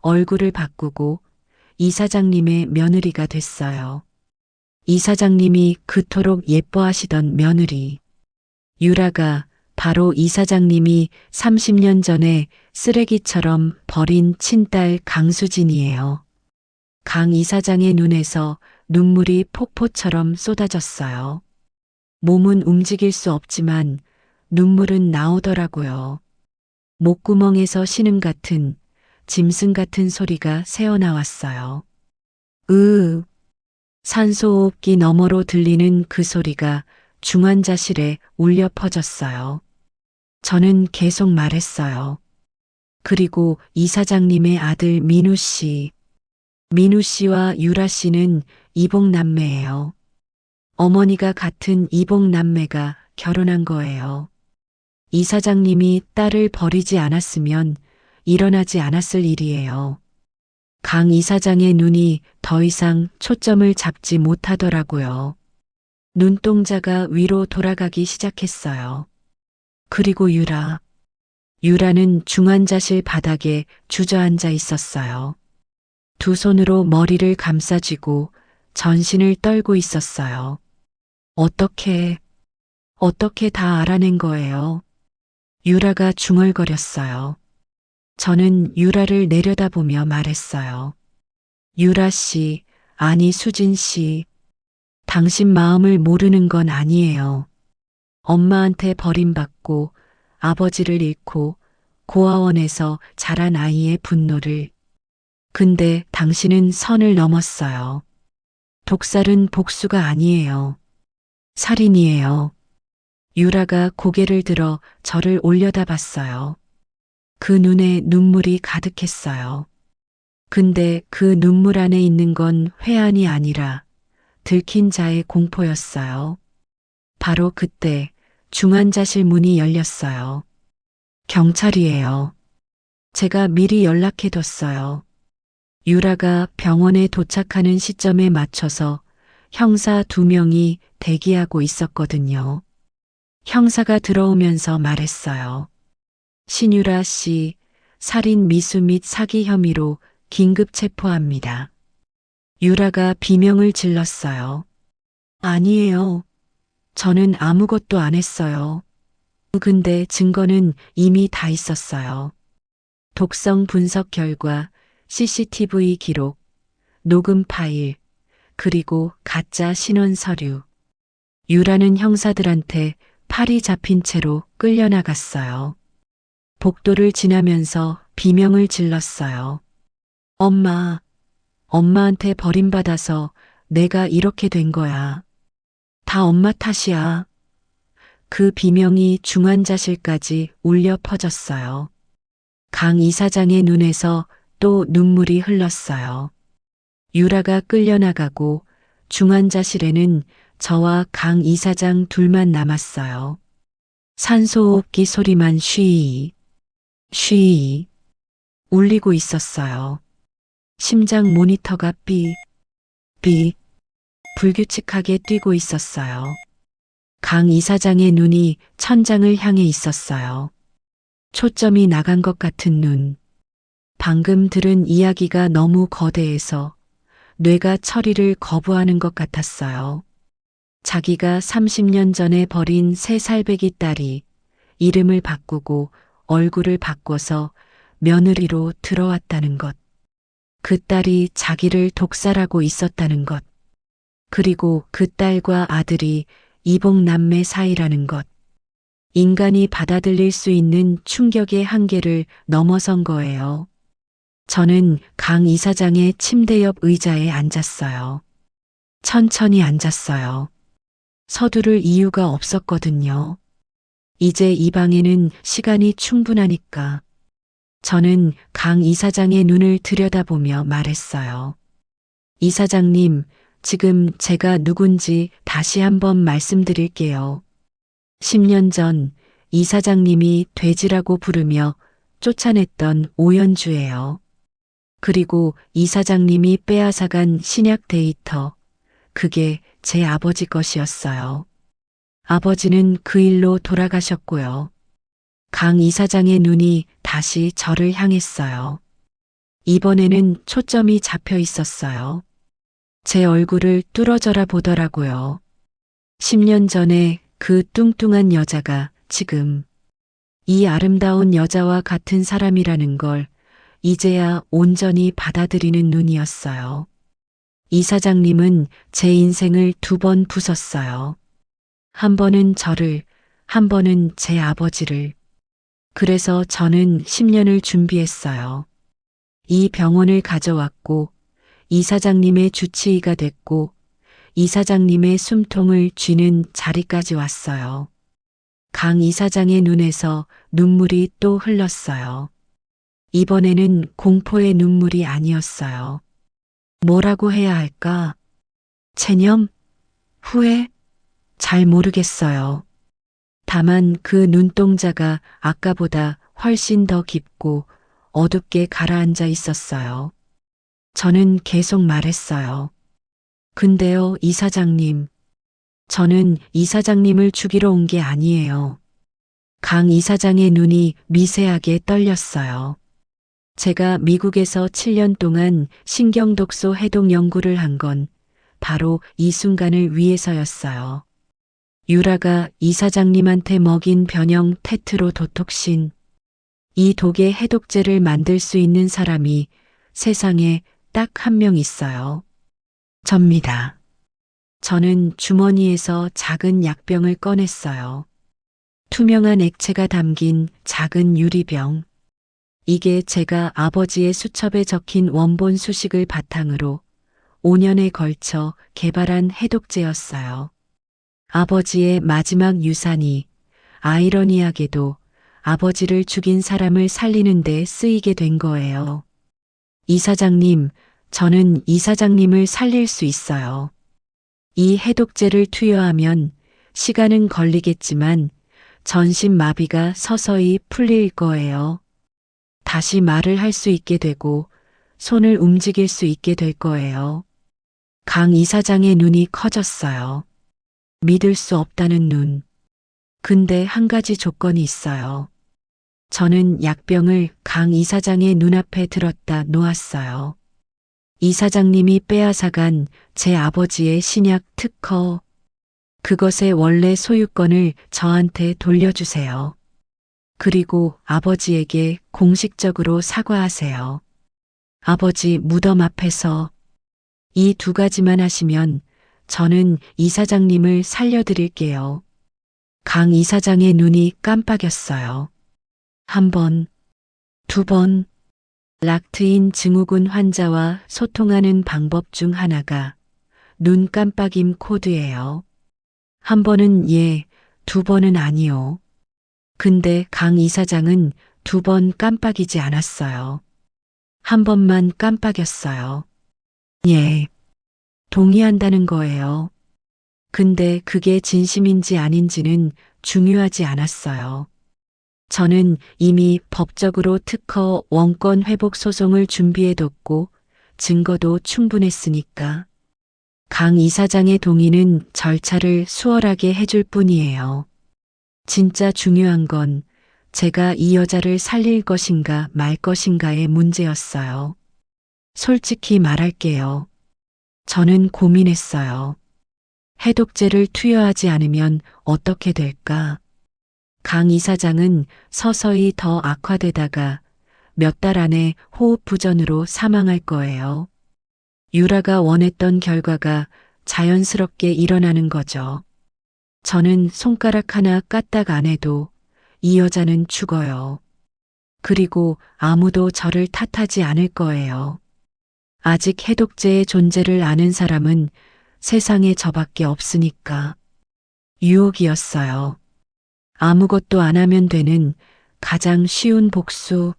얼굴을 바꾸고 이사장님의 며느리가 됐어요. 이사장님이 그토록 예뻐하시던 며느리. 유라가 바로 이사장님이 30년 전에 쓰레기처럼 버린 친딸 강수진이에요. 강 이사장의 눈에서 눈물이 폭포처럼 쏟아졌어요. 몸은 움직일 수 없지만 눈물은 나오더라고요. 목구멍에서 신음 같은, 짐승 같은 소리가 새어나왔어요. 산소호흡기 너머로 들리는 그 소리가 중환자실에 울려 퍼졌어요. 저는 계속 말했어요. 그리고 이사장님의 아들 민우 씨. 민우 씨와 유라 씨는 이복남매예요. 어머니가 같은 이복남매가 결혼한 거예요. 이사장님이 딸을 버리지 않았으면 일어나지 않았을 일이에요. 강 이사장의 눈이 더 이상 초점을 잡지 못하더라고요. 눈동자가 위로 돌아가기 시작했어요. 그리고 유라는 중환자실 바닥에 주저앉아 있었어요. 두 손으로 머리를 감싸쥐고 전신을 떨고 있었어요. 어떻게 다 알아낸 거예요? 유라가 중얼거렸어요. 저는 유라를 내려다보며 말했어요. 유라 씨, 아니 수진 씨. 당신 마음을 모르는 건 아니에요. 엄마한테 버림받고 아버지를 잃고 고아원에서 자란 아이의 분노를. 근데 당신은 선을 넘었어요. 독살은 복수가 아니에요. 살인이에요. 유라가 고개를 들어 저를 올려다봤어요. 그 눈에 눈물이 가득했어요. 근데 그 눈물 안에 있는 건 회한이 아니라 들킨 자의 공포였어요. 바로 그때 중환자실 문이 열렸어요. 경찰이에요. 제가 미리 연락해뒀어요. 유라가 병원에 도착하는 시점에 맞춰서 형사 2명이 대기하고 있었거든요. 형사가 들어오면서 말했어요. 신유라 씨, 살인 미수 및 사기 혐의로 긴급 체포합니다. 유라가 비명을 질렀어요. 아니에요. 저는 아무것도 안 했어요. 근데 증거는 이미 다 있었어요. 독성 분석 결과, CCTV 기록, 녹음 파일, 그리고 가짜 신원 서류. 유라는 형사들한테 팔이 잡힌 채로 끌려나갔어요. 복도를 지나면서 비명을 질렀어요. 엄마한테 버림받아서 내가 이렇게 된 거야. 다 엄마 탓이야. 그 비명이 중환자실까지 울려 퍼졌어요. 강 이사장의 눈에서 또 눈물이 흘렀어요. 유라가 끌려나가고 중환자실에는 저와 강 이사장 둘만 남았어요. 산소호흡기 소리만 쉬 울리고 있었어요. 심장 모니터가 삐 불규칙하게 뛰고 있었어요. 강 이사장의 눈이 천장을 향해 있었어요. 초점이 나간 것 같은 눈. 방금 들은 이야기가 너무 거대해서 뇌가 처리를 거부하는 것 같았어요. 자기가 30년 전에 버린 3살배기 딸이 이름을 바꾸고 얼굴을 바꿔서 며느리로 들어왔다는 것. 그 딸이 자기를 독살하고 있었다는 것. 그리고 그 딸과 아들이 이복남매 사이라는 것. 인간이 받아들일 수 있는 충격의 한계를 넘어선 거예요. 저는 강 이사장의 침대 옆 의자에 앉았어요. 천천히 앉았어요. 서두를 이유가 없었거든요. 이제 이 방에는 시간이 충분하니까. 저는 강 이사장의 눈을 들여다보며 말했어요. 이사장님, 지금 제가 누군지 다시 한번 말씀드릴게요. 10년 전 이사장님이 돼지라고 부르며 쫓아냈던 오연주예요. 그리고 이사장님이 빼앗아간 신약 데이터, 그게 제 아버지 것이었어요. 아버지는 그 일로 돌아가셨고요. 강 이사장의 눈이 다시 저를 향했어요. 이번에는 초점이 잡혀 있었어요. 제 얼굴을 뚫어져라 보더라고요. 10년 전에 그 뚱뚱한 여자가 지금 이 아름다운 여자와 같은 사람이라는 걸 이제야 온전히 받아들이는 눈이었어요. 이사장님은 제 인생을 2번 부쉈어요. 한 번은 저를, 한 번은 제 아버지를. 그래서 저는 10년을 준비했어요. 이 병원을 가져왔고, 이사장님의 주치의가 됐고, 이사장님의 숨통을 쥐는 자리까지 왔어요. 강 이사장의 눈에서 눈물이 또 흘렀어요. 이번에는 공포의 눈물이 아니었어요. 뭐라고 해야 할까? 체념? 후회? 잘 모르겠어요. 다만 그 눈동자가 아까보다 훨씬 더 깊고 어둡게 가라앉아 있었어요. 저는 계속 말했어요. 근데요, 이사장님. 저는 이사장님을 죽이러 온 게 아니에요. 강 이사장의 눈이 미세하게 떨렸어요. 제가 미국에서 7년 동안 신경독소 해독 연구를 한 건 바로 이 순간을 위해서였어요. 유라가 이사장님한테 먹인 변형 테트로도톡신. 이 독의 해독제를 만들 수 있는 사람이 세상에 딱 한 명 있어요. 접니다. 저는 주머니에서 작은 약병을 꺼냈어요. 투명한 액체가 담긴 작은 유리병. 이게 제가 아버지의 수첩에 적힌 원본 수식을 바탕으로 5년에 걸쳐 개발한 해독제였어요. 아버지의 마지막 유산이 아이러니하게도 아버지를 죽인 사람을 살리는 데 쓰이게 된 거예요. 이사장님, 저는 이사장님을 살릴 수 있어요. 이 해독제를 투여하면 시간은 걸리겠지만 전신마비가 서서히 풀릴 거예요. 다시 말을 할 수 있게 되고 손을 움직일 수 있게 될 거예요. 강 이사장의 눈이 커졌어요. 믿을 수 없다는 눈. 근데 한 가지 조건이 있어요. 저는 약병을 강 이사장의 눈앞에 들었다 놓았어요. 이사장님이 빼앗아간 제 아버지의 신약 특허. 그것의 원래 소유권을 저한테 돌려주세요. 그리고 아버지에게 공식적으로 사과하세요. 아버지 무덤 앞에서 이 2가지만 하시면 저는 이사장님을 살려드릴게요. 강 이사장의 눈이 깜빡였어요. 1번, 2번. 락트인 증후군 환자와 소통하는 방법 중 하나가 눈 깜빡임 코드예요. 1번은 예, 2번은 아니요. 근데 강 이사장은 2번 깜빡이지 않았어요. 1번만 깜빡였어요. 예, 동의한다는 거예요. 근데 그게 진심인지 아닌지는 중요하지 않았어요. 저는 이미 법적으로 특허 원권 회복 소송을 준비해뒀고 증거도 충분했으니까. 강 이사장의 동의는 절차를 수월하게 해줄 뿐이에요. 진짜 중요한 건 제가 이 여자를 살릴 것인가 말 것인가의 문제였어요. 솔직히 말할게요. 저는 고민했어요. 해독제를 투여하지 않으면 어떻게 될까? 강 이사장은 서서히 더 악화되다가 몇 달 안에 호흡부전으로 사망할 거예요. 유라가 원했던 결과가 자연스럽게 일어나는 거죠. 저는 손가락 하나 까딱 안 해도 이 여자는 죽어요. 그리고 아무도 저를 탓하지 않을 거예요. 아직 해독제의 존재를 아는 사람은 세상에 저밖에 없으니까. 유혹이었어요. 아무것도 안 하면 되는 가장 쉬운 복수.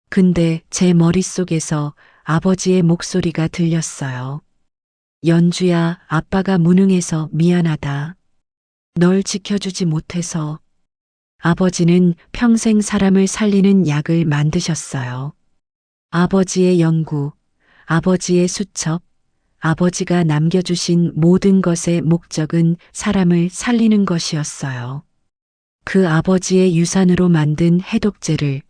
근데 제 머릿속에서 아버지의 목소리가 들렸어요. 연주야, 아빠가 무능해서 미안하다. 널 지켜주지 못해서. 아버지는 평생 사람을 살리는 약을 만드셨어요. 아버지의 연구, 아버지의 수첩, 아버지가 남겨주신 모든 것의 목적은 사람을 살리는 것이었어요. 그 아버지의 유산으로 만든 해독제를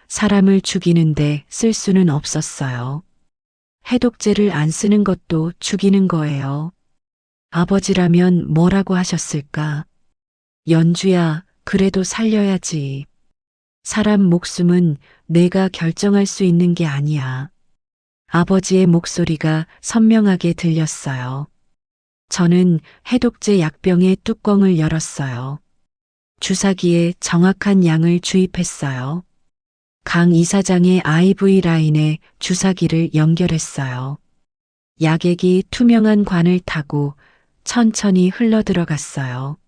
사람을 죽이는데 쓸 수는 없었어요. 해독제를 안 쓰는 것도 죽이는 거예요. 아버지라면 뭐라고 하셨을까? 연주야, 그래도 살려야지. 사람 목숨은 내가 결정할 수 있는 게 아니야. 아버지의 목소리가 선명하게 들렸어요. 저는 해독제 약병의 뚜껑을 열었어요. 주사기에 정확한 양을 주입했어요. 강 이사장의 IV 라인에 주사기를 연결했어요. 약액이 투명한 관을 타고 천천히 흘러들어갔어요.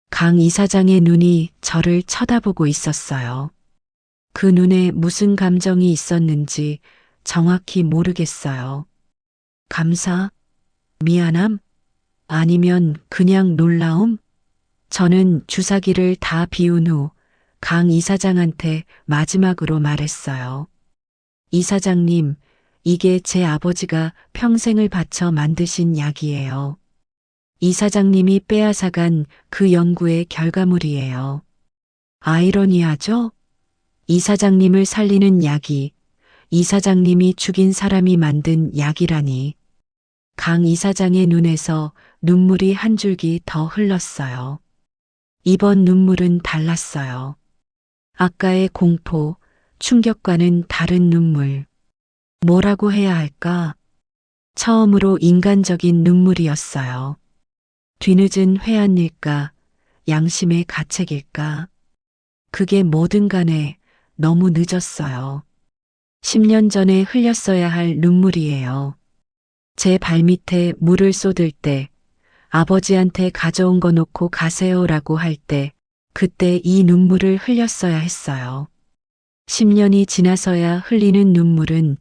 강 이사장의 눈이 저를 쳐다보고 있었어요. 그 눈에 무슨 감정이 있었는지 정확히 모르겠어요. 감사? 미안함? 아니면 그냥 놀라움? 저는 주사기를 다 비운 후 강 이사장한테 마지막으로 말했어요. 이사장님, 이게 제 아버지가 평생을 바쳐 만드신 약이에요. 이사장님이 빼앗아간 그 연구의 결과물이에요. 아이러니하죠? 이사장님을 살리는 약이 이사장님이 죽인 사람이 만든 약이라니. 강 이사장의 눈에서 눈물이 한 줄기 더 흘렀어요. 이번 눈물은 달랐어요. 아까의 공포, 충격과는 다른 눈물. 뭐라고 해야 할까? 처음으로 인간적인 눈물이었어요. 뒤늦은 회한일까, 양심의 가책일까. 그게 뭐든 간에 너무 늦었어요. 10년 전에 흘렸어야 할 눈물이에요. 제 발밑에 물을 쏟을 때, 아버지한테 가져온 거 놓고 가세요라고 할 때, 그때 이 눈물을 흘렸어야 했어요. 10년이 지나서야 흘리는 눈물은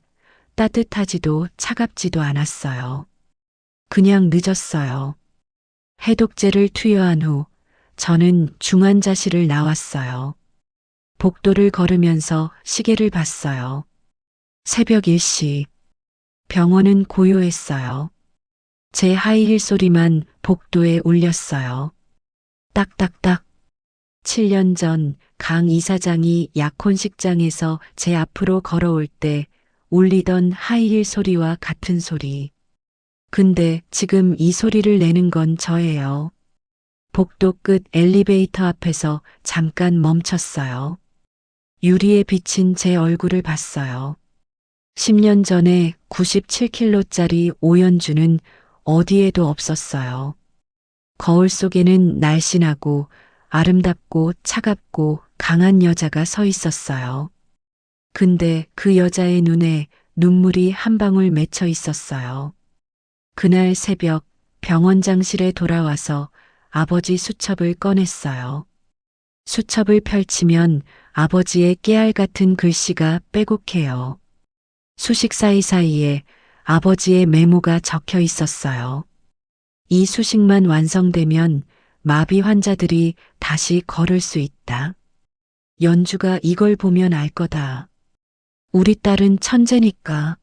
따뜻하지도 차갑지도 않았어요. 그냥 늦었어요. 해독제를 투여한 후 저는 중환자실을 나왔어요. 복도를 걸으면서 시계를 봤어요. 새벽 1시. 병원은 고요했어요. 제 하이힐 소리만 복도에 울렸어요. 딱딱딱. 7년 전 강 이사장이 약혼식장에서 제 앞으로 걸어올 때 울리던 하이힐 소리와 같은 소리. 근데 지금 이 소리를 내는 건 저예요. 복도 끝 엘리베이터 앞에서 잠깐 멈췄어요. 유리에 비친 제 얼굴을 봤어요. 10년 전에 97kg짜리 오연주는 어디에도 없었어요. 거울 속에는 날씬하고 아름답고 차갑고 강한 여자가 서 있었어요. 근데 그 여자의 눈에 눈물이 한 방울 맺혀 있었어요. 그날 새벽 병원장실에 돌아와서 아버지 수첩을 꺼냈어요. 수첩을 펼치면 아버지의 깨알 같은 글씨가 빼곡해요. 수식 사이사이에 아버지의 메모가 적혀 있었어요. 이 수식만 완성되면 마비 환자들이 다시 걸을 수 있다. 연주가 이걸 보면 알 거다. 우리 딸은 천재니까.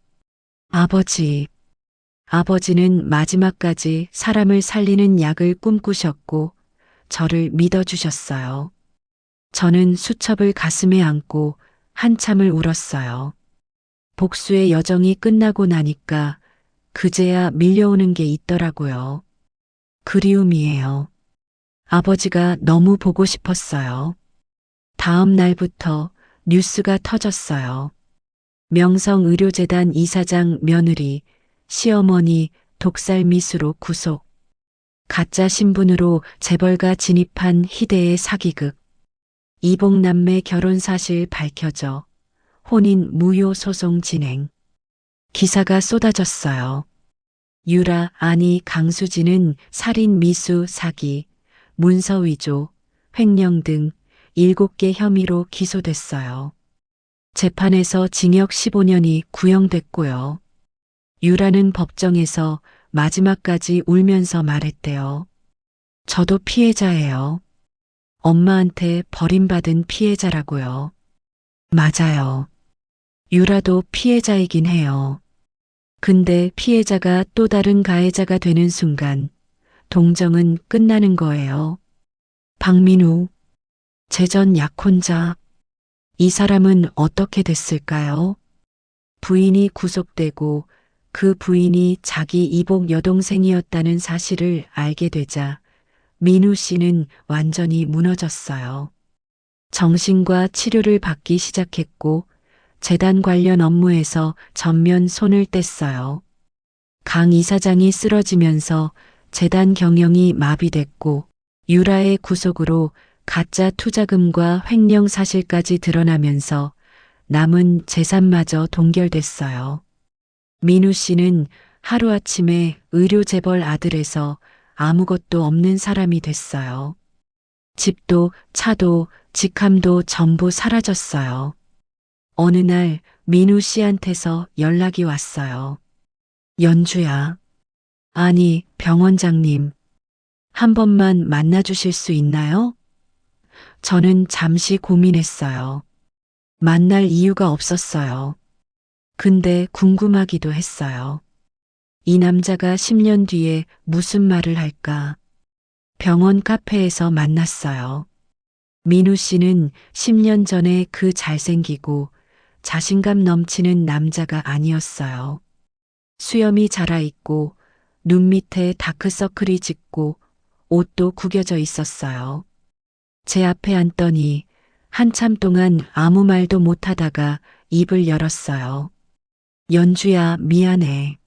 아버지는 마지막까지 사람을 살리는 약을 꿈꾸셨고 저를 믿어주셨어요. 저는 수첩을 가슴에 안고 한참을 울었어요. 복수의 여정이 끝나고 나니까 그제야 밀려오는 게 있더라고요. 그리움이에요. 아버지가 너무 보고 싶었어요. 다음 날부터 뉴스가 터졌어요. 명성의료재단 이사장 며느리, 시어머니 독살 미수로 구속. 가짜 신분으로 재벌가 진입한 희대의 사기극. 이복남매 결혼 사실 밝혀져 혼인 무효 소송 진행. 기사가 쏟아졌어요. 유라, 아니 강수진은 살인, 미수, 사기, 문서 위조, 횡령 등 7개 혐의로 기소됐어요. 재판에서 징역 15년이 구형됐고요. 유라는 법정에서 마지막까지 울면서 말했대요. 저도 피해자예요. 엄마한테 버림받은 피해자라고요. 맞아요. 유라도 피해자이긴 해요. 근데 피해자가 또 다른 가해자가 되는 순간 동정은 끝나는 거예요. 박민우, 재전 약혼자. 이 사람은 어떻게 됐을까요? 부인이 구속되고 그 부인이 자기 이복 여동생이었다는 사실을 알게 되자 민우 씨는 완전히 무너졌어요. 정신과 치료를 받기 시작했고 재단 관련 업무에서 전면 손을 뗐어요. 강 이사장이 쓰러지면서 재단 경영이 마비됐고 유라의 구속으로 가짜 투자금과 횡령 사실까지 드러나면서 남은 재산마저 동결됐어요. 민우 씨는 하루아침에 의료재벌 아들에서 아무것도 없는 사람이 됐어요. 집도 차도 직함도 전부 사라졌어요. 어느 날 민우 씨한테서 연락이 왔어요. 연주야. 아니, 병원장님. 한 번만 만나주실 수 있나요? 저는 잠시 고민했어요. 만날 이유가 없었어요. 근데 궁금하기도 했어요. 이 남자가 10년 뒤에 무슨 말을 할까? 병원 카페에서 만났어요. 민우 씨는 10년 전에 그 잘생기고 자신감 넘치는 남자가 아니었어요. 수염이 자라있고 눈 밑에 다크서클이 짙고 옷도 구겨져 있었어요. 제 앞에 앉더니 한참 동안 아무 말도 못하다가 입을 열었어요. 연주야, 미안해.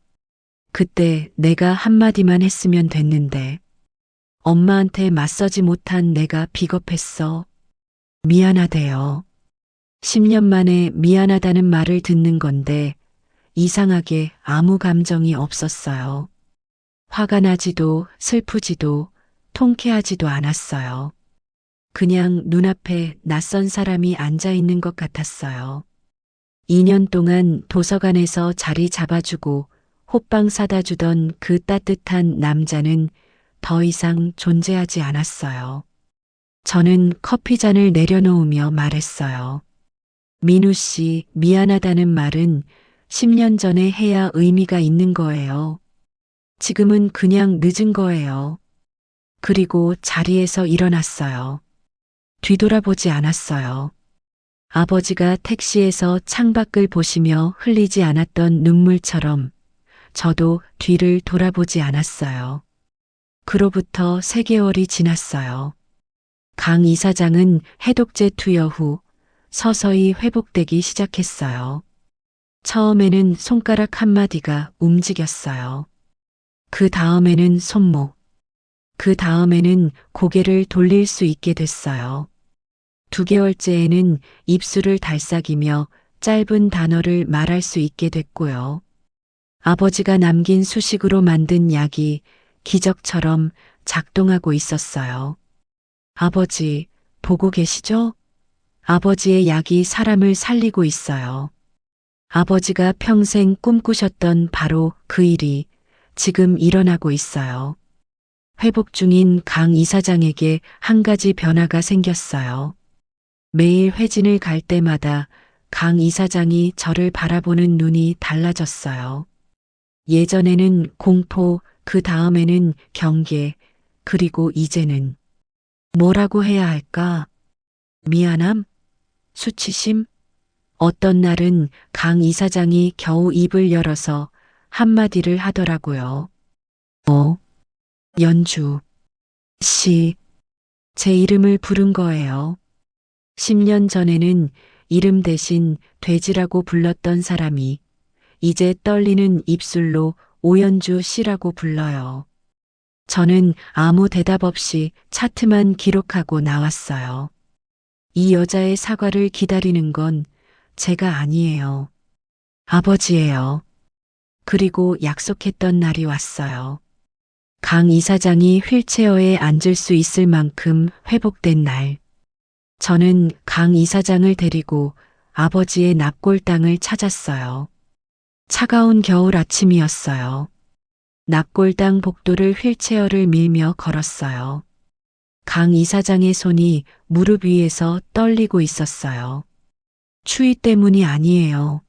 그때 내가 한마디만 했으면 됐는데 엄마한테 맞서지 못한 내가 비겁했어. 미안하대요. 10년 만에 미안하다는 말을 듣는 건데 이상하게 아무 감정이 없었어요. 화가 나지도 슬프지도 통쾌하지도 않았어요. 그냥 눈앞에 낯선 사람이 앉아 있는 것 같았어요. 2년 동안 도서관에서 자리 잡아주고 호빵 사다 주던 그 따뜻한 남자는 더 이상 존재하지 않았어요. 저는 커피잔을 내려놓으며 말했어요. 민우 씨, 미안하다는 말은 10년 전에 해야 의미가 있는 거예요. 지금은 그냥 늦은 거예요. 그리고 자리에서 일어났어요. 뒤돌아보지 않았어요. 아버지가 택시에서 창밖을 보시며 흘리지 않았던 눈물처럼 저도 뒤를 돌아보지 않았어요. 그로부터 3개월이 지났어요. 강 이사장은 해독제 투여 후 서서히 회복되기 시작했어요. 처음에는 손가락 한마디가 움직였어요. 그 다음에는 손목, 그 다음에는 고개를 돌릴 수 있게 됐어요. 2개월째에는 입술을 달싹이며 짧은 단어를 말할 수 있게 됐고요. 아버지가 남긴 수식으로 만든 약이 기적처럼 작동하고 있었어요. 아버지, 보고 계시죠? 아버지의 약이 사람을 살리고 있어요. 아버지가 평생 꿈꾸셨던 바로 그 일이 지금 일어나고 있어요. 회복 중인 강 이사장에게 한 가지 변화가 생겼어요. 매일 회진을 갈 때마다 강 이사장이 저를 바라보는 눈이 달라졌어요. 예전에는 공포, 그 다음에는 경계, 그리고 이제는 뭐라고 해야 할까? 미안함? 수치심? 어떤 날은 강 이사장이 겨우 입을 열어서 한마디를 하더라고요. 연주 씨, 제 이름을 부른 거예요. 10년 전에는 이름 대신 돼지라고 불렀던 사람이 이제 떨리는 입술로 오연주 씨라고 불러요. 저는 아무 대답 없이 차트만 기록하고 나왔어요. 이 여자의 사과를 기다리는 건 제가 아니에요. 아버지예요. 그리고 약속했던 날이 왔어요. 강 이사장이 휠체어에 앉을 수 있을 만큼 회복된 날. 저는 강 이사장을 데리고 아버지의 납골당을 찾았어요. 차가운 겨울 아침이었어요. 납골당 복도를 휠체어를 밀며 걸었어요. 강 이사장의 손이 무릎 위에서 떨리고 있었어요. 추위 때문이 아니에요.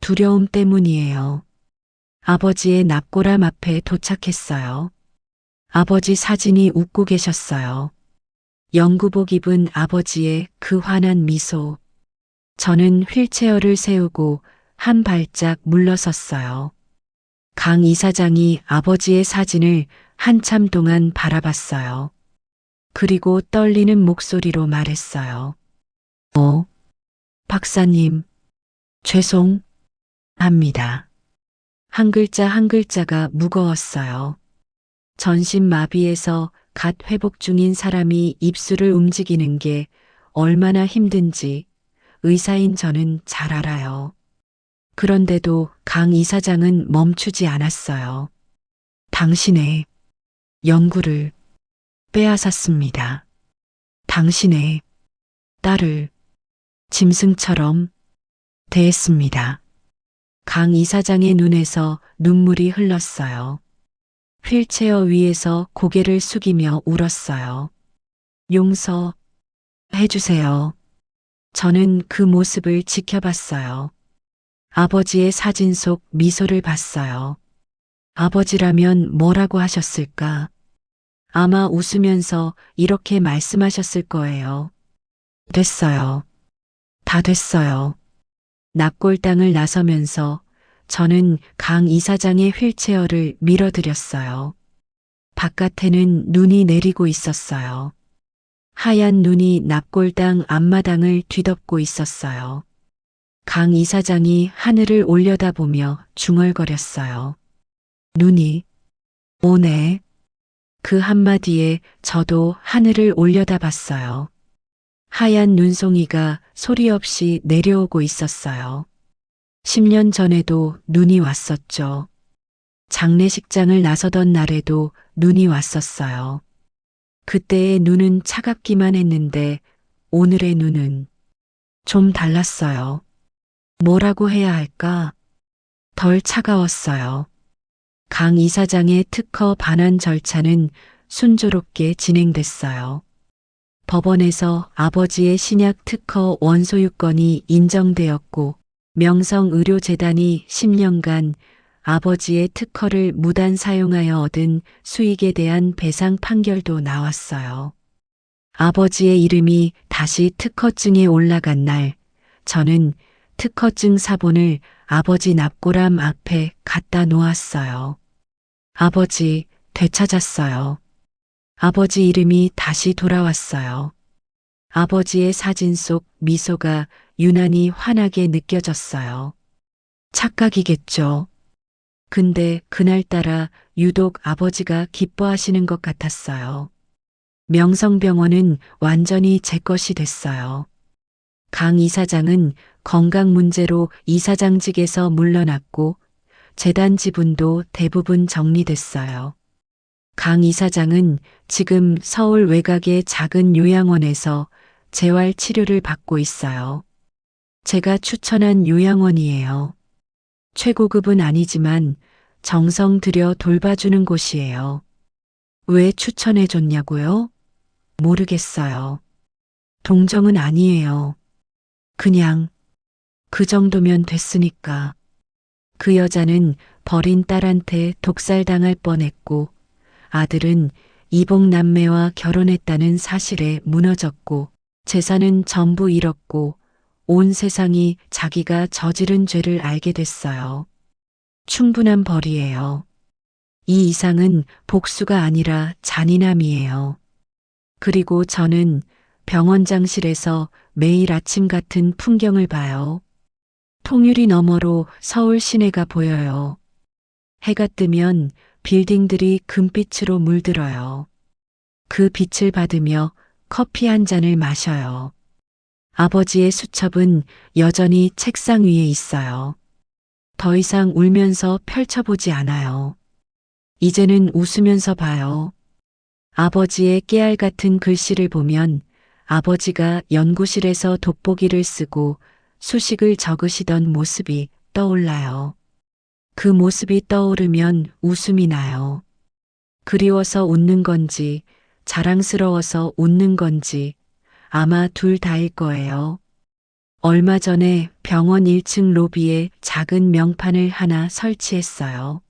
두려움 때문이에요. 아버지의 납골함 앞에 도착했어요. 아버지 사진이 웃고 계셨어요. 영구복 입은 아버지의 그 환한 미소. 저는 휠체어를 세우고 한 발짝 물러섰어요. 강 이사장이 아버지의 사진을 한참 동안 바라봤어요. 그리고 떨리는 목소리로 말했어요. 박사님, 죄송합니다. 한 글자 한 글자가 무거웠어요. 전신마비에서 갓 회복 중인 사람이 입술을 움직이는 게 얼마나 힘든지 의사인 저는 잘 알아요. 그런데도 강 이사장은 멈추지 않았어요. 당신의 연구를 빼앗았습니다. 당신의 딸을 짐승처럼 대했습니다. 강 이사장의 눈에서 눈물이 흘렀어요. 휠체어 위에서 고개를 숙이며 울었어요. 용서해주세요. 저는 그 모습을 지켜봤어요. 아버지의 사진 속 미소를 봤어요. 아버지라면 뭐라고 하셨을까? 아마 웃으면서 이렇게 말씀하셨을 거예요. 됐어요. 다 됐어요. 납골당을 나서면서 저는 강 이사장의 휠체어를 밀어드렸어요. 바깥에는 눈이 내리고 있었어요. 하얀 눈이 납골당 앞마당을 뒤덮고 있었어요. 강 이사장이 하늘을 올려다보며 중얼거렸어요. 눈이 오네. 그 한마디에 저도 하늘을 올려다봤어요. 하얀 눈송이가 소리 없이 내려오고 있었어요. 10년 전에도 눈이 왔었죠. 장례식장을 나서던 날에도 눈이 왔었어요. 그때의 눈은 차갑기만 했는데 오늘의 눈은 좀 달랐어요. 뭐라고 해야 할까? 덜 차가웠어요. 강 이사장의 특허 반환 절차는 순조롭게 진행됐어요. 법원에서 아버지의 신약 특허 원소유권이 인정되었고 명성의료재단이 10년간 아버지의 특허를 무단 사용하여 얻은 수익에 대한 배상 판결도 나왔어요. 아버지의 이름이 다시 특허증에 올라간 날, 저는 특허증 사본을 아버지 납골함 앞에 갖다 놓았어요. 아버지, 되찾았어요. 아버지 이름이 다시 돌아왔어요. 아버지의 사진 속 미소가 유난히 환하게 느껴졌어요. 착각이겠죠. 근데 그날따라 유독 아버지가 기뻐하시는 것 같았어요. 명성병원은 완전히 제 것이 됐어요. 강 이사장은 건강 문제로 이사장직에서 물러났고 재단 지분도 대부분 정리됐어요. 강 이사장은 지금 서울 외곽의 작은 요양원에서 재활 치료를 받고 있어요. 제가 추천한 요양원이에요. 최고급은 아니지만 정성 들여 돌봐주는 곳이에요. 왜 추천해 줬냐고요? 모르겠어요. 동정은 아니에요. 그냥 그 정도면 됐으니까. 그 여자는 버린 딸한테 독살당할 뻔했고 아들은 이복남매와 결혼했다는 사실에 무너졌고 재산은 전부 잃었고 온 세상이 자기가 저지른 죄를 알게 됐어요. 충분한 벌이에요. 이 이상은 복수가 아니라 잔인함이에요. 그리고 저는 병원장실에서 매일 아침 같은 풍경을 봐요. 통유리 너머로 서울 시내가 보여요. 해가 뜨면 빌딩들이 금빛으로 물들어요. 그 빛을 받으며 커피 한 잔을 마셔요. 아버지의 수첩은 여전히 책상 위에 있어요. 더 이상 울면서 펼쳐보지 않아요. 이제는 웃으면서 봐요. 아버지의 깨알 같은 글씨를 보면 아버지가 연구실에서 돋보기를 쓰고 수식을 적으시던 모습이 떠올라요. 그 모습이 떠오르면 웃음이 나요. 그리워서 웃는 건지, 자랑스러워서 웃는 건지, 아마 둘 다일 거예요. 얼마 전에 병원 1층 로비에 작은 명판을 하나 설치했어요.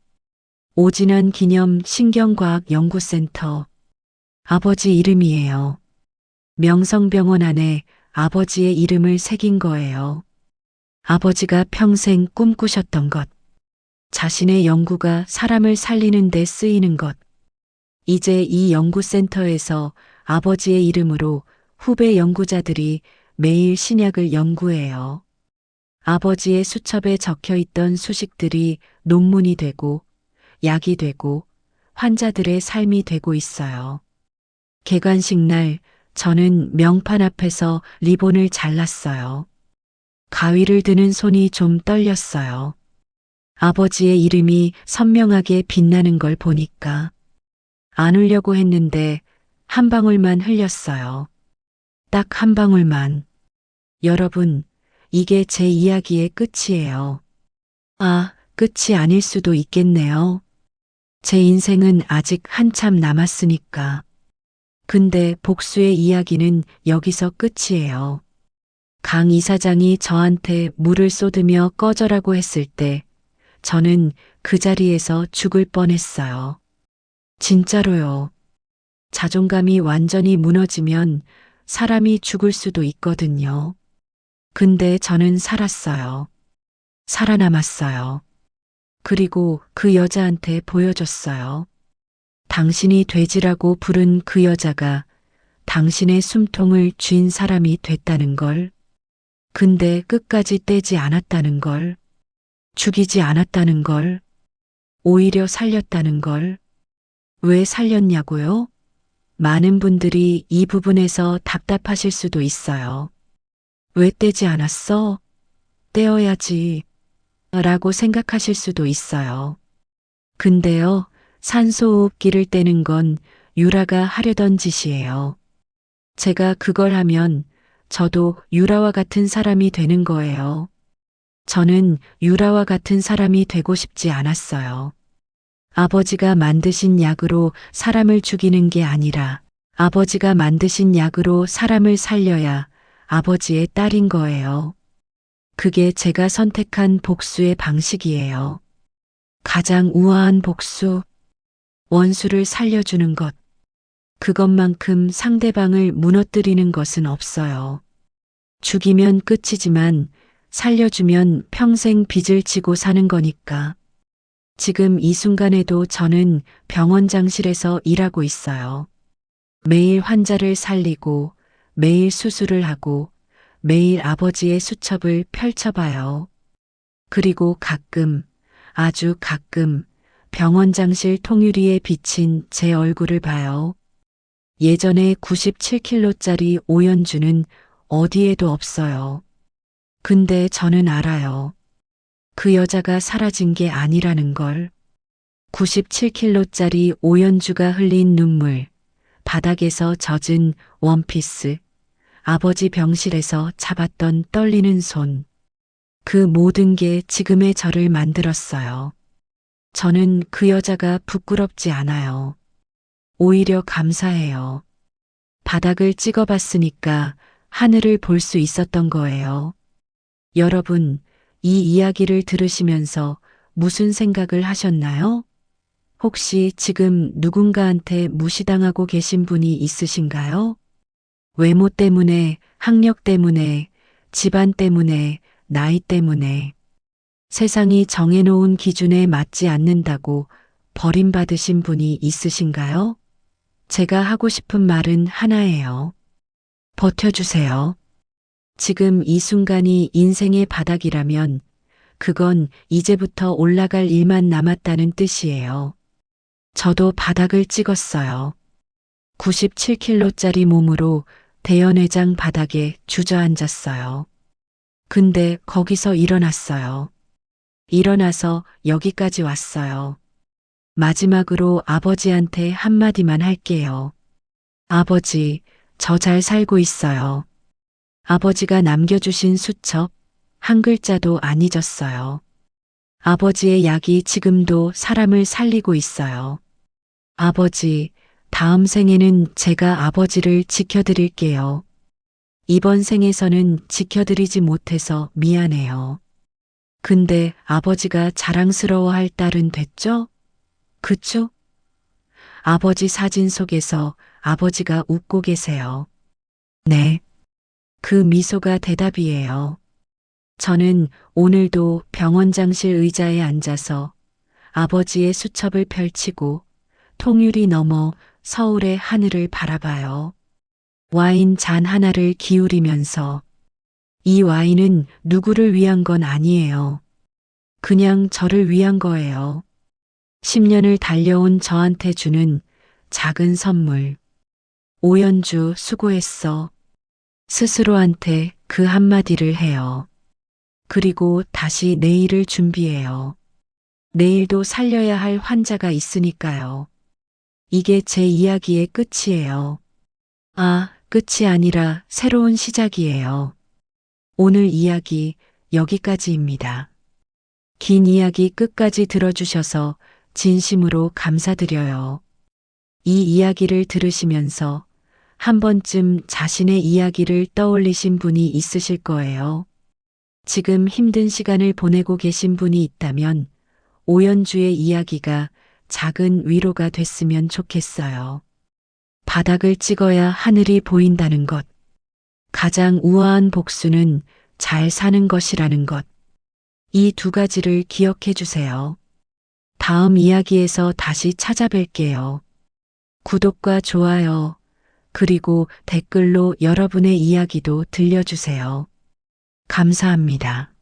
오진환 기념 신경과학연구센터. 아버지 이름이에요. 명성병원 안에 아버지의 이름을 새긴 거예요. 아버지가 평생 꿈꾸셨던 것. 자신의 연구가 사람을 살리는 데 쓰이는 것. 이제 이 연구센터에서 아버지의 이름으로 후배 연구자들이 매일 신약을 연구해요. 아버지의 수첩에 적혀 있던 수식들이 논문이 되고 약이 되고 환자들의 삶이 되고 있어요. 개관식 날 저는 명판 앞에서 리본을 잘랐어요. 가위를 드는 손이 좀 떨렸어요. 아버지의 이름이 선명하게 빛나는 걸 보니까 안 울려고 했는데 한 방울만 흘렸어요. 딱 한 방울만. 여러분, 이게 제 이야기의 끝이에요. 아, 끝이 아닐 수도 있겠네요. 제 인생은 아직 한참 남았으니까. 근데 복수의 이야기는 여기서 끝이에요. 강 이사장이 저한테 물을 쏟으며 꺼져라고 했을 때 저는 그 자리에서 죽을 뻔했어요. 진짜로요. 자존감이 완전히 무너지면 사람이 죽을 수도 있거든요. 근데 저는 살았어요. 살아남았어요. 그리고 그 여자한테 보여줬어요. 당신이 돼지라고 부른 그 여자가 당신의 숨통을 쥔 사람이 됐다는 걸. 근데 끝까지 떼지 않았다는 걸. 죽이지 않았다는 걸. 오히려 살렸다는 걸. 왜 살렸냐고요? 많은 분들이 이 부분에서 답답하실 수도 있어요. 왜 떼지 않았어? 떼어야지. 라고 생각하실 수도 있어요. 근데요, 산소호흡기를 떼는 건 유라가 하려던 짓이에요. 제가 그걸 하면 저도 유라와 같은 사람이 되는 거예요. 저는 유라와 같은 사람이 되고 싶지 않았어요. 아버지가 만드신 약으로 사람을 죽이는 게 아니라 아버지가 만드신 약으로 사람을 살려야 아버지의 딸인 거예요. 그게 제가 선택한 복수의 방식이에요. 가장 우아한 복수, 원수를 살려주는 것. 그것만큼 상대방을 무너뜨리는 것은 없어요. 죽이면 끝이지만 살려주면 평생 빚을 지고 사는 거니까. 지금 이 순간에도 저는 병원장실에서 일하고 있어요. 매일 환자를 살리고 매일 수술을 하고 매일 아버지의 수첩을 펼쳐봐요. 그리고 가끔, 아주 가끔 병원장실 통유리에 비친 제 얼굴을 봐요. 예전에 97kg짜리 오연주는 어디에도 없어요. 근데 저는 알아요. 그 여자가 사라진 게 아니라는 걸. 97kg짜리 오연주가 흘린 눈물, 바닥에서 젖은 원피스, 아버지 병실에서 잡았던 떨리는 손. 그 모든 게 지금의 저를 만들었어요. 저는 그 여자가 부끄럽지 않아요. 오히려 감사해요. 바닥을 찍어봤으니까 하늘을 볼 수 있었던 거예요. 여러분, 이 이야기를 들으시면서 무슨 생각을 하셨나요? 혹시 지금 누군가한테 무시당하고 계신 분이 있으신가요? 외모 때문에, 학력 때문에, 집안 때문에, 나이 때문에. 세상이 정해놓은 기준에 맞지 않는다고 버림받으신 분이 있으신가요? 제가 하고 싶은 말은 하나예요. 버텨주세요. 지금 이 순간이 인생의 바닥이라면 그건 이제부터 올라갈 일만 남았다는 뜻이에요. 저도 바닥을 찍었어요. 97kg짜리 몸으로 대연회장 바닥에 주저앉았어요. 근데 거기서 일어났어요. 일어나서 여기까지 왔어요. 마지막으로 아버지한테 한마디만 할게요. 아버지, 저 잘 살고 있어요. 아버지가 남겨주신 수첩, 한 글자도 안 잊었어요. 아버지의 약이 지금도 사람을 살리고 있어요. 아버지, 다음 생에는 제가 아버지를 지켜드릴게요. 이번 생에서는 지켜드리지 못해서 미안해요. 근데 아버지가 자랑스러워할 딸은 됐죠? 그쵸? 아버지 사진 속에서 아버지가 웃고 계세요. 네. 그 미소가 대답이에요. 저는 오늘도 병원장실 의자에 앉아서 아버지의 수첩을 펼치고 통유리 너머 서울의 하늘을 바라봐요. 와인 잔 하나를 기울이면서 이 와인은 누구를 위한 건 아니에요. 그냥 저를 위한 거예요. 10년을 달려온 저한테 주는 작은 선물. 오연주 수고했어. 스스로한테 그 한마디를 해요. 그리고 다시 내일을 준비해요. 내일도 살려야 할 환자가 있으니까요. 이게 제 이야기의 끝이에요. 아, 끝이 아니라 새로운 시작이에요. 오늘 이야기 여기까지입니다. 긴 이야기 끝까지 들어주셔서 진심으로 감사드려요. 이 이야기를 들으시면서 한 번쯤 자신의 이야기를 떠올리신 분이 있으실 거예요. 지금 힘든 시간을 보내고 계신 분이 있다면 오연주의 이야기가 작은 위로가 됐으면 좋겠어요. 바닥을 찍어야 하늘이 보인다는 것. 가장 우아한 복수는 잘 사는 것이라는 것. 이 두 가지를 기억해 주세요. 다음 이야기에서 다시 찾아뵐게요. 구독과 좋아요, 그리고 댓글로 여러분의 이야기도 들려주세요. 감사합니다.